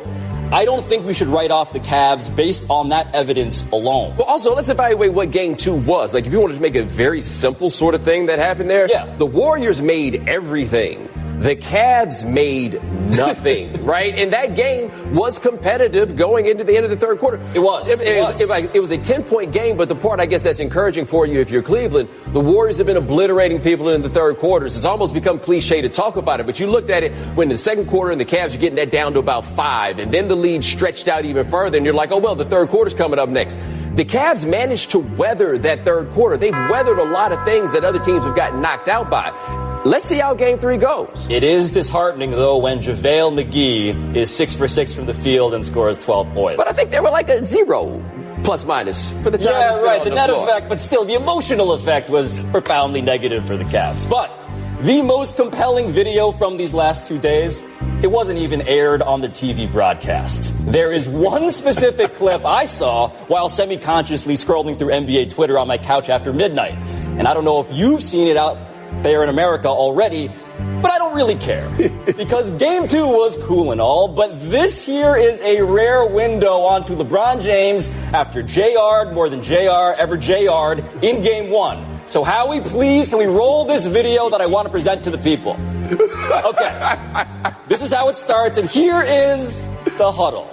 I don't think we should write off the Cavs based on that evidence alone. Well, also, let's evaluate what Game 2 was. Like, if you wanted to make a very simple sort of thing that happened there, the Warriors made everything. The Cavs made nothing, right? And that game was competitive going into the end of the third quarter. It was. It was a 10-point game, but the part, I guess, that's encouraging for you if you're Cleveland, the Warriors have been obliterating people in the third quarters. It's almost become cliche to talk about it, but you looked at it when in the second quarter and the Cavs are getting that down to about 5, and then the lead stretched out even further, and you're like, oh, well, the third quarter's coming up next. The Cavs managed to weather that third quarter. They've weathered a lot of things that other teams have gotten knocked out by. Let's see how Game 3 goes. It is disheartening, though, when JaVale McGee is 6 for 6 from the field and scores 12 points. But I think they were like a 0 plus minus for the time. Yeah, right. The net effect, but still, the emotional effect was profoundly negative for the Cavs. But the most compelling video from these last 2 days, it wasn't even aired on the TV broadcast. There is one specific clip I saw while semi-consciously scrolling through NBA Twitter on my couch after midnight. And I don't know if you've seen it out there in America already, but I don't really care. Because Game 2 was cool and all, but this here is a rare window onto LeBron James after JR'd more than JR ever JR'd in Game 1. So Howie, please, can we roll this video that I want to present to the people? Okay. This is how it starts, and here is the huddle.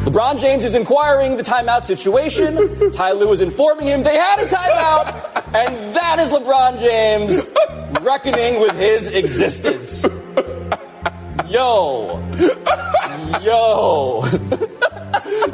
LeBron James is inquiring the timeout situation. Ty Lue is informing him they had a timeout, and that is LeBron James reckoning with his existence. Yo.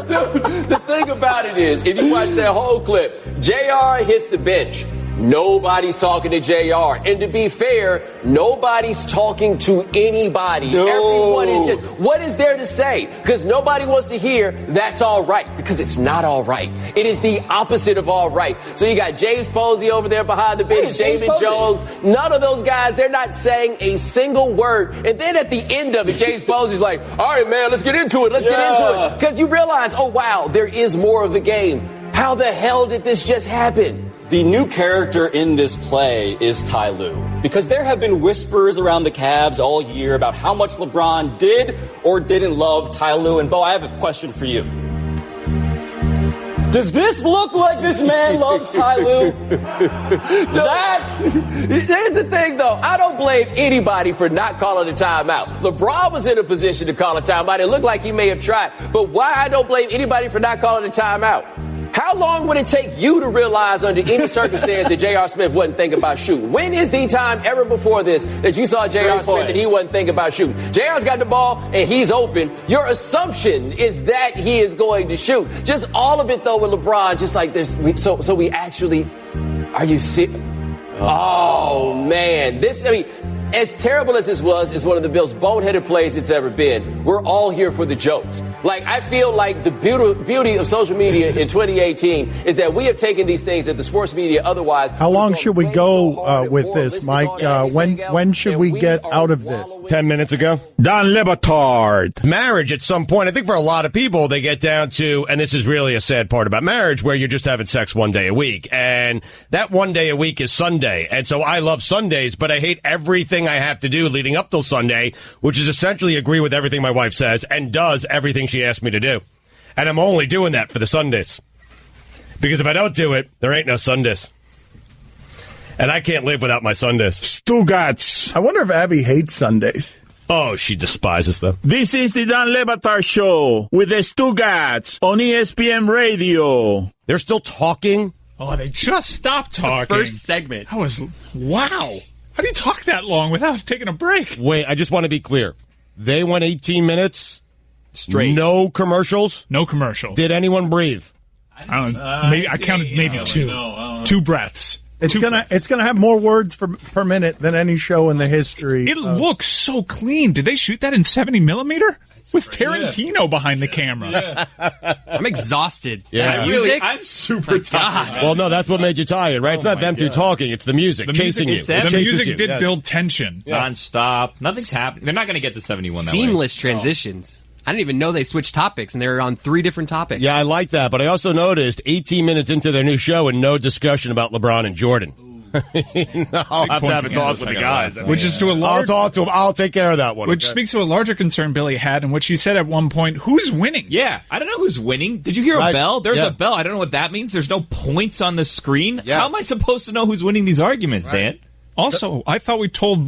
Dude, the thing about it is, if you watch that whole clip, JR hits the bench. Nobody's talking to JR. And to be fair, nobody's talking to anybody. No. Everyone is just, what is there to say? Because nobody wants to hear that's all right. Because it's not all right. It is the opposite of all right. So you got James Posey over there behind the bench, David Jones. None of those guys, they're not saying a single word. And then at the end of it, James Posey's like, all right, man, let's get into it. Let's get into it. Because you realize, oh, wow, there is more of the game. How the hell did this just happen? The new character in this play is Ty Lue. Because there have been whispers around the Cavs all year about how much LeBron did or didn't love Ty Lue. And Bo, I have a question for you. Does this look like this man loves Ty Lue? Here's the thing, though. I don't blame anybody for not calling a timeout. LeBron was in a position to call a timeout. It looked like he may have tried. But why I don't blame anybody for not calling a timeout? How long would it take you to realize under any circumstance that J.R. Smith wasn't thinking about shooting? When is the time ever before this that you saw J.R. Smith and he wasn't thinking about shooting? J.R.'s got the ball and he's open. Your assumption is that he is going to shoot. Just all of it, though, with LeBron, just like this. So we actually, are you serious? Oh, man. As terrible as this was, it's one of the most boneheaded plays it's ever been. We're all here for the jokes. Like, I feel like the beauty of social media in 2018 is that we have taken these things that the sports media otherwise. How long should we go with this, Mike? When should we get out of this? 10 minutes ago. Don Le Batard. Marriage at some point, I think for a lot of people, they get down to, and this is really a sad part about marriage, where you're just having sex one day a week. And that one day a week is Sunday. And so I love Sundays, but I hate everything I have to do leading up till Sunday, which is essentially agree with everything my wife says and does everything she asked me to do. And I'm only doing that for the Sundays. Because if I don't do it, there ain't no Sundays. And I can't live without my Sundays. Stugotz. I wonder if Abby hates Sundays. Oh, she despises them. This is the Don Le Batard Show with the Stugotz on ESPN Radio. They're still talking? Oh, they just stopped talking. First segment. Wow. How do you talk that long without taking a break? Wait, I just want to be clear. They went 18 minutes straight. No commercials? No commercials. Did anyone breathe? I don't know. Maybe I counted maybe two. Two breaths. It's gonna have more words per minute than any show in the history. It looks so clean. Did they shoot that in 70 millimeter? Was Tarantino behind the camera? Yeah. I'm exhausted. Yeah, I'm super tired. Well, no, that's what made you tired, right? It's not them two talking; it's the music chasing you. The music did build tension nonstop. Nothing's happening. They're not going to get to 71. That Seamless transitions. I didn't even know they switched topics, and they were on 3 different topics. Yeah, I like that, but I also noticed 18 minutes into their new show and no discussion about LeBron and Jordan. I'll have to have a talk with the guys. Which is to a large... I'll talk to him. I'll take care of that one. Which speaks to a larger concern Billy had, in which he said at one point, who's winning? Yeah, I don't know who's winning. Did you hear a bell? There's a bell. I don't know what that means. There's no points on the screen. Yes. How am I supposed to know who's winning these arguments, Dan? Also, I thought we told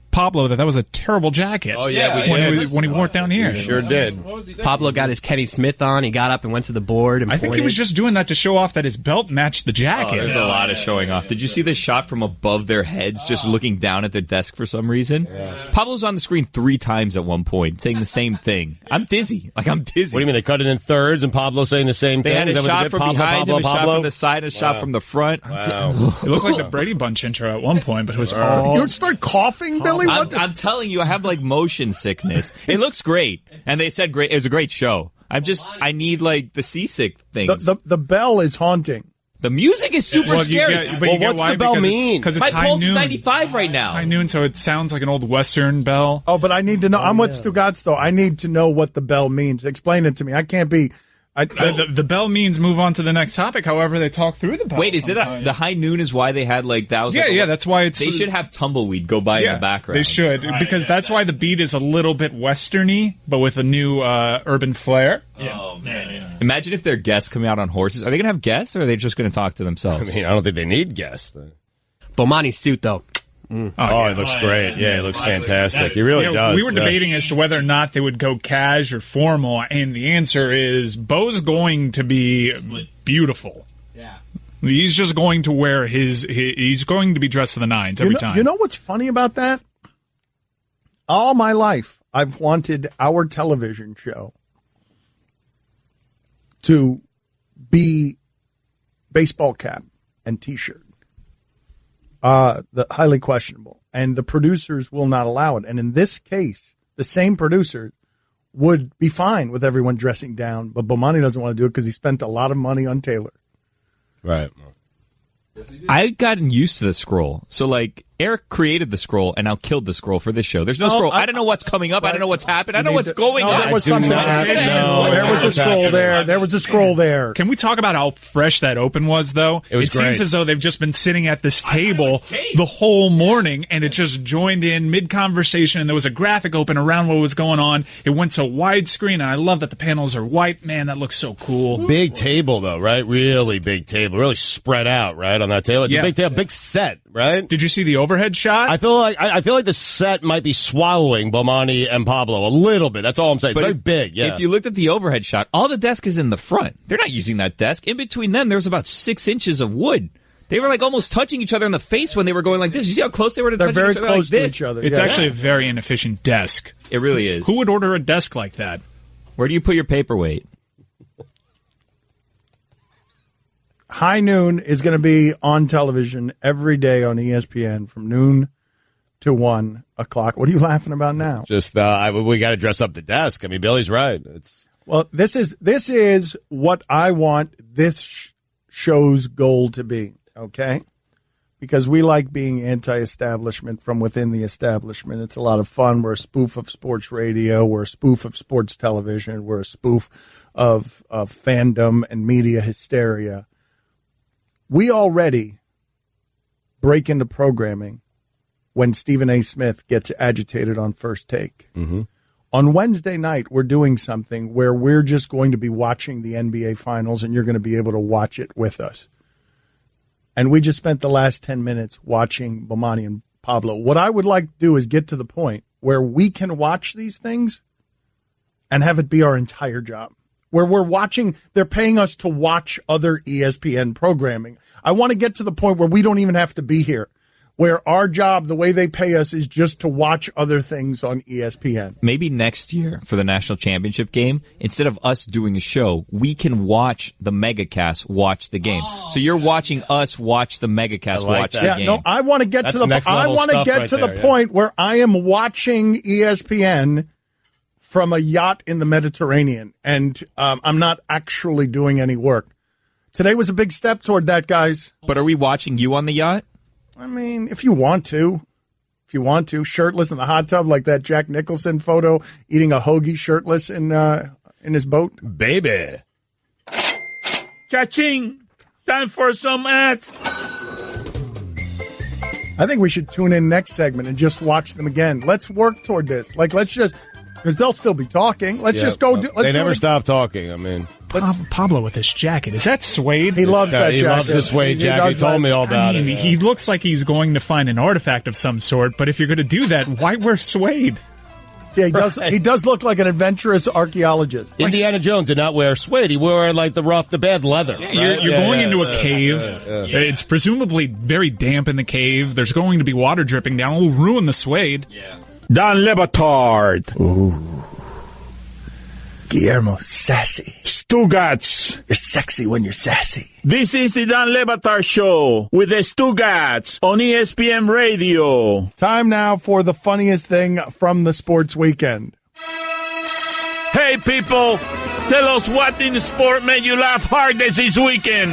Pablo that was a terrible jacket. Oh, yeah, we did. When he wore it down here. We sure did. Pablo got his Kenny Smith on. He got up and went to the board and I think he was just doing that to show off that his belt matched the jacket. There's a lot of showing off. Did you see the shot from above their heads, just looking down at their desk for some reason? Yeah. Pablo's on the screen 3 times at one point, saying the same thing. I'm dizzy. I'm dizzy. What do you mean? They cut it in thirds and Pablo saying the same thing? They had a shot from behind him, a shot from the side, a shot from the front. Wow. It looked like the Brady Bunch intro at one point, but it was all... You would start coughing, Billy? I'm telling you, I have motion sickness. It looks great, and they said great. It was a great show. I need the seasick thing. The bell is haunting. The music is super scary. What's the bell mean? Because it's my high pulse noon. is 95 right now. High noon, so it sounds like an old Western bell. Oh, but I need to know. I'm with Stugotz, though. I need to know what the bell means. Explain it to me. I can't be... The bell means move on to the next topic. However, they talk through the bell. Wait, is it the high noon is why they had that was that's why it's... They should have Tumbleweed go by in the background. They should, because that's why the beat is a little bit westerny, but with a new urban flair. Yeah. Oh, man. Yeah. Imagine if their guests come out on horses. Are they going to have guests, or are they just going to talk to themselves? I mean, I don't think they need guests. Bomani's suit, though. Oh, it looks great. Yeah, it looks fantastic. He really does. We were debating as to whether or not they would go cash or formal, and the answer is Bo's going to be beautiful. Yeah. He's just going to wear he's going to be dressed to the nines every time. You know what's funny about that? all my life, I've wanted our television show to be baseball cap and T-shirt. The highly questionable. And the producers will not allow it. And in this case, the same producer would be fine with everyone dressing down, but Bomani doesn't want to do it because he spent a lot of money on Taylor. Right. I've gotten used to the scroll. So, like, Eric created the scroll and now killed the scroll for this show. There's no scroll. I don't know what's coming up. I don't know what's happened. I don't know what's going on. There was something happening. There was a scroll there. There was a scroll there. Can we talk about how fresh that open was, though? It seems as though they've just been sitting at this table the whole morning, and it just joined in mid-conversation, and there was a graphic open around what was going on. It went to widescreen, and I love that the panels are white. Man, that looks so cool. Big table, though, right? Really big table. Really spread out, right, on that table. It's a big table, big set, right? Did you see the overhead shot? I feel like the set might be swallowing Bomani and Pablo a little bit. That's all I'm saying. It's very big, yeah. If you looked at the overhead shot, all the desk is in the front. They're not using that desk. In between them, there's about 6 inches of wood. They were like almost touching each other in the face when they were going like this. You see how close they were to touching each other like this? They're very close to each other. It's actually a very inefficient desk. It really is. Who would order a desk like that? Where do you put your paperweight? High Noon is going to be on television every day on ESPN from noon to 1 o'clock. What are you laughing about now? Just we got to dress up the desk. I mean, Billy's right. Well, this is what I want this show's goal to be, okay? Because we like being anti-establishment from within the establishment. It's a lot of fun. We're a spoof of sports radio. We're a spoof of sports television. We're a spoof of fandom and media hysteria. We already break into programming when Stephen A. Smith gets agitated on First Take. Mm-hmm. On Wednesday night, we're doing something where we're just going to be watching the NBA Finals, and you're going to be able to watch it with us. And we just spent the last 10 minutes watching Bomani and Pablo. What I would like to do is get to the point where we can watch these things and have it be our entire job. Where we're watching, they're paying us to watch other ESPN programming. I want to get to the point where we don't even have to be here. Where our job, the way they pay us, is just to watch other things on ESPN. Maybe next year for the national championship game, instead of us doing a show, we can watch the megacast watch the game. So you're watching us watch the megacast watch the game. No, I want to get to the point where I am watching ESPN from a yacht in the Mediterranean, and I'm not actually doing any work. Today was a big step toward that, guys. But are we watching you on the yacht? I mean, if you want to, shirtless in the hot tub like that Jack Nicholson photo, eating a hoagie shirtless in his boat. Baby. Cha-ching! Time for some ads. I think we should tune in next segment and just watch them again. Let's work toward this. Let's just, because they'll still be talking. Let's just go. They never stop talking. I mean, Pablo with his jacket. Is that suede? He loves that jacket. He loves the suede jacket. He told me all about it. He looks like he's going to find an artifact of some sort, but if you're going to do that, why wear suede? Yeah, he does. He does look like an adventurous archaeologist. Indiana Jones did not wear suede. He wore like the bad leather. Yeah, right? You're going into a cave. It's presumably very damp in the cave. There's going to be water dripping down. It'll ruin the suede. Yeah. Don Batard. Ooh. Guillermo, sassy. Stugotz. You're sexy when you're sassy. This is the Don Batard Show with the Stugotz on ESPN Radio. Time now for the funniest thing from the sports weekend. Hey, people, tell us what in the sport made you laugh hardest this weekend.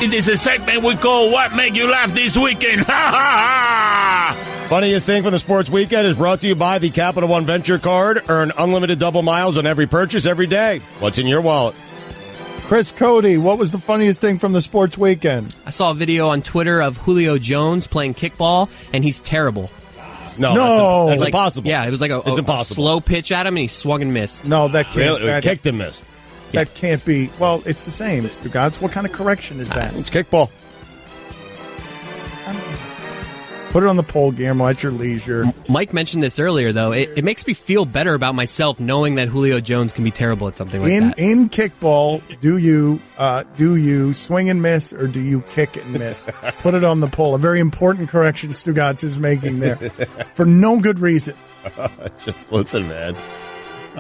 It is a segment we call What Made You Laugh This Weekend. Ha ha ha! Funniest thing from the sports weekend is brought to you by the Capital One Venture Card. Earn unlimited double miles on every purchase every day. What's in your wallet? Chris Cody, what was the funniest thing from the sports weekend? I saw a video on Twitter of Julio Jones playing kickball, and he's terrible. No, that's impossible. Yeah, it was like a slow pitch at him, and he swung and missed. No, that can't. Really? Kicked and missed. That can't be. Well, it's the same, Stugotz. What kind of correction is that? It's kickball. Put it on the poll, Guillermo, at your leisure. Mike mentioned this earlier, though. It makes me feel better about myself knowing that Julio Jones can be terrible at something like that. In kickball, do you swing and miss, or do you kick and miss? Put it on the poll. A very important correction Stugotz is making there for no good reason. Just listen, man.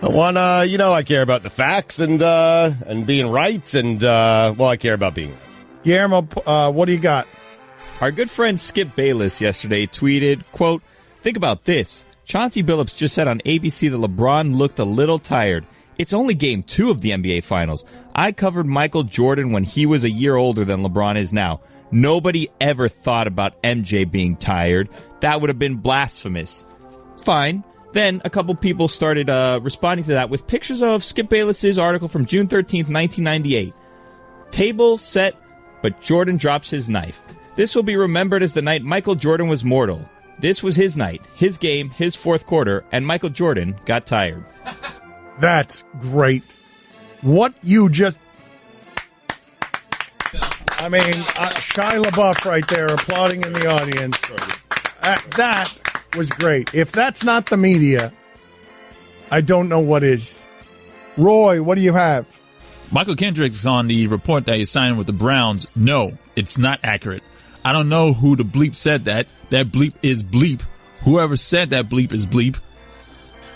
I want I care about the facts and being right, and I care about being right. Guillermo, what do you got? Our good friend Skip Bayless yesterday tweeted, quote, "Think about this. Chauncey Billups just said on ABC that LeBron looked a little tired. It's only game 2 of the NBA Finals. I covered Michael Jordan when he was a year older than LeBron is now. Nobody ever thought about MJ being tired. That would have been blasphemous." Fine. Then a couple people started responding to that with pictures of Skip Bayless's article from June 13th, 1998. Table set, but Jordan drops his knife. This will be remembered as the night Michael Jordan was mortal. This was his night, his game, his fourth quarter, and Michael Jordan got tired. That's great. What you just... I mean, Shia LaBeouf right there applauding in the audience. That was great. If that's not the media, I don't know what is. Roy, what do you have? Michael Kendricks on the report that he signed with the Browns. No, it's not accurate. I don't know who the bleep said that. That bleep is bleep. Whoever said that bleep is bleep.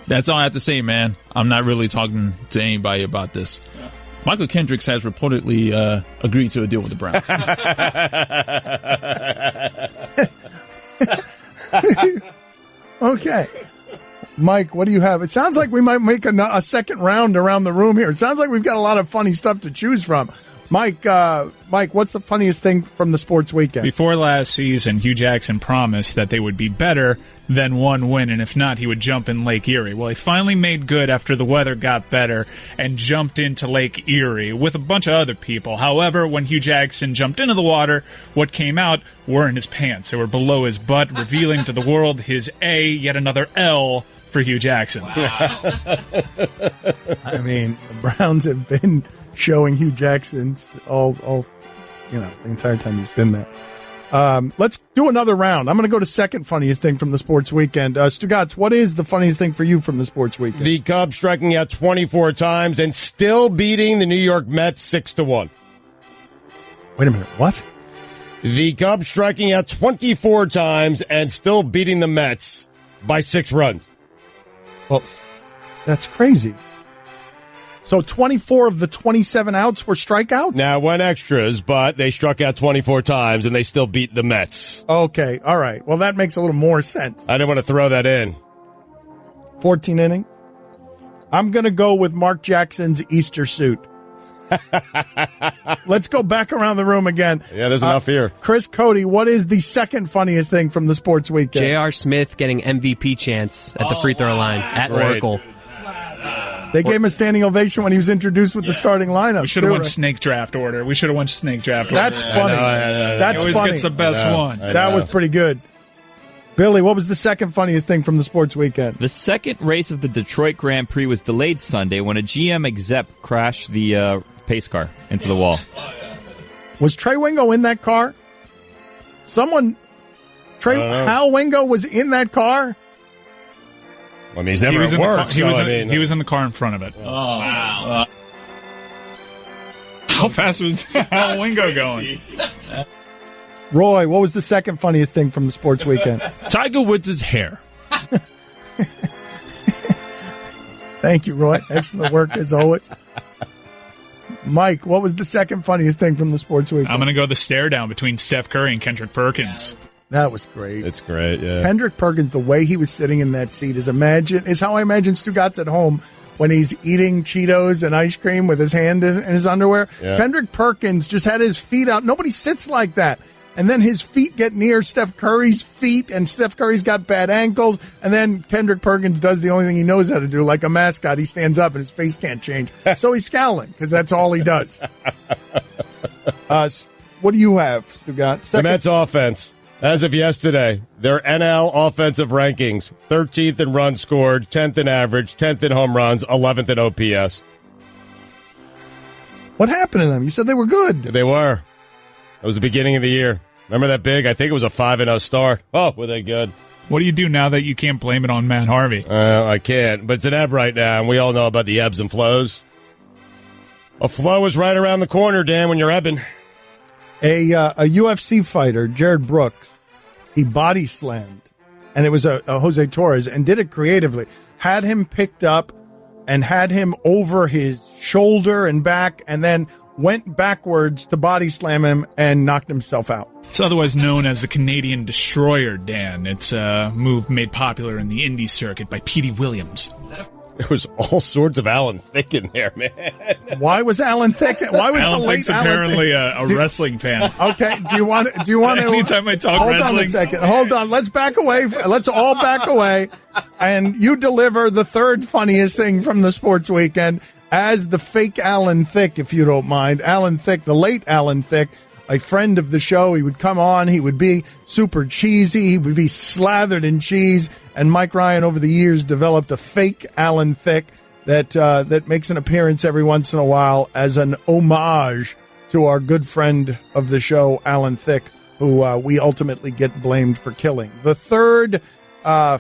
That's all I have to say, man. I'm not really talking to anybody about this. Yeah. Michael Kendricks has reportedly agreed to a deal with the Browns. Okay. Mike, what do you have? It sounds like we might make a second round around the room here. It sounds like we've got a lot of funny stuff to choose from. Mike, what's the funniest thing from the sports weekend? Before last season, Hugh Jackson promised that they would be better than one win, and if not, he would jump in Lake Erie. Well, he finally made good after the weather got better and jumped into Lake Erie with a bunch of other people. However, when Hugh Jackson jumped into the water, what came out weren't his pants. They were below his butt, revealing to the world his A, yet another L, for Hugh Jackson. Wow. I mean, the Browns have been showing Hugh Jackson's all the entire time he's been there. Let's do another round. I'm going to go to second funniest thing from the sports weekend. Stugotz, what is the funniest thing for you from the sports weekend? The Cubs striking out 24 times and still beating the New York Mets 6-1. Wait a minute, what? The Cubs striking out 24 times and still beating the Mets by 6 runs. Well, that's crazy. So 24 of the 27 outs were strikeouts? Now, 1 extras, but they struck out 24 times, and they still beat the Mets. Okay, all right. Well, that makes a little more sense. I didn't want to throw that in. 14 innings? I'm going to go with Mark Jackson's Easter suit. Let's go back around the room again. Yeah, there's enough here. Chris Cody, what is the second funniest thing from the sports weekend? J.R. Smith getting MVP chance at the free throw line at Oracle. They gave him a standing ovation when he was introduced with the starting lineup. We should have won snake draft order. That's funny. That's always funny. Gets the best one. That was pretty good. Billy, what was the second funniest thing from the sports weekend? The second race of the Detroit Grand Prix was delayed Sunday when a GM exec crashed the pace car into the wall. Was Trey Wingo in that car? Hal Wingo was in that car? I mean, he's never at work. He was in the car in front of it. Oh, wow. How fast was Hal Wingo going? Roy, what was the second funniest thing from the sports weekend? Tiger Woods' hair. Thank you, Roy. Excellent work as always. Mike, what was the second funniest thing from the sports weekend? I'm going to go the stare down between Steph Curry and Kendrick Perkins. That was great. It's great, yeah. Kendrick Perkins, the way he was sitting in that seat is how I imagine Stugotz at home when he's eating Cheetos and ice cream with his hand in his underwear. Yeah. Kendrick Perkins just had his feet out. Nobody sits like that. And then his feet get near Steph Curry's feet, and Steph Curry's got bad ankles. And then Kendrick Perkins does the only thing he knows how to do, like a mascot. He stands up and his face can't change. So he's scowling because that's all he does. What do you have, Stugotz? The Mets offense. As of yesterday, their NL offensive rankings, 13th in runs scored, 10th in average, 10th in home runs, 11th in OPS. What happened to them? You said they were good. They were. That was the beginning of the year. Remember that big? I think it was a 5-0 start. Oh, were they good? What do you do now that you can't blame it on Matt Harvey? I can't, but it's an ebb right now, and we all know about the ebbs and flows. A flow is right around the corner, Dan, when you're ebbing. A UFC fighter, Jared Brooks, he body slammed and it was a Jose Torres, and did it creatively. Had him picked up and had him over his shoulder and back, and then went backwards to body slam him and knocked himself out. It's otherwise known as the Canadian Destroyer, Dan. It's a move made popular in the indie circuit by Petey Williams. There was all sorts of Alan Thicke in there, man. Why was Alan Thicke? Why was Alan the late Thicke's Alan apparently Thicke? a wrestling fan. Okay, do you want to? Anytime I talk hold wrestling. on a second. Hold on. Let's back away. Let's all back away, and you deliver the third funniest thing from the sports weekend as the fake Alan Thicke, if you don't mind. Alan Thicke, the late Alan Thicke, a friend of the show. He would come on. He would be super cheesy. He would be slathered in cheese. And Mike Ryan, over the years, developed a fake Alan Thicke that makes an appearance every once in a while as an homage to our good friend of the show, Alan Thicke, who we ultimately get blamed for killing. The third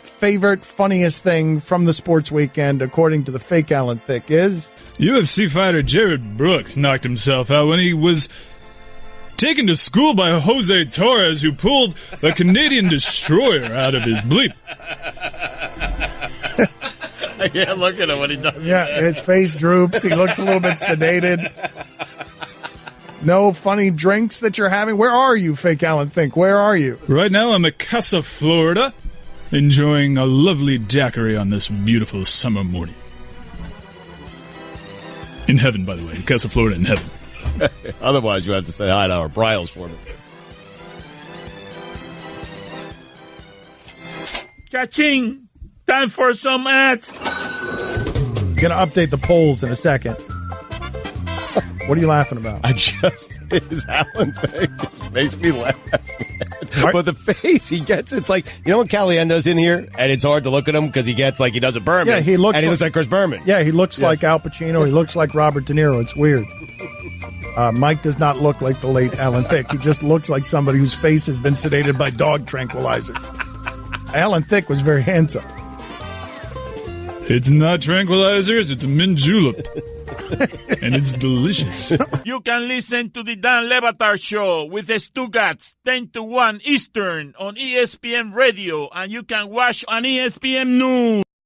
favorite, funniest thing from the sports weekend, according to the fake Alan Thicke, is... UFC fighter Jared Brooks knocked himself out when he was taken to school by Jose Torres, who pulled the Canadian Destroyer out of his bleep. Yeah, look at him when he does. Yeah, his face droops. He looks a little bit sedated. No funny drinks that you're having? Where are you, fake Alan Thicke? Where are you? Right now I'm at Casa, Florida, enjoying a lovely daiquiri on this beautiful summer morning. In heaven, by the way. Casa, Florida, in heaven. Otherwise, you have to say hi to our Bryles for me. Cha-ching! Time for some ads. Going to update the polls in a second. What are you laughing about? His Alan Thicke just makes me laugh. But the face he gets, it's like, you know when Caliendo's in here and it's hard to look at him because he gets like he does a Berman. Yeah, he looks looks like Chris Berman. Yeah, he looks like Al Pacino. He looks like Robert De Niro. It's weird. Mike does not look like the late Alan Thicke. He just looks like somebody whose face has been sedated by dog tranquilizer. Alan Thicke was very handsome. It's not tranquilizers, it's a mint julep. And it's delicious. You can listen to the Dan Le Batard Show with the Stugotz 10 to 1 Eastern on ESPN Radio, and you can watch on ESPN News.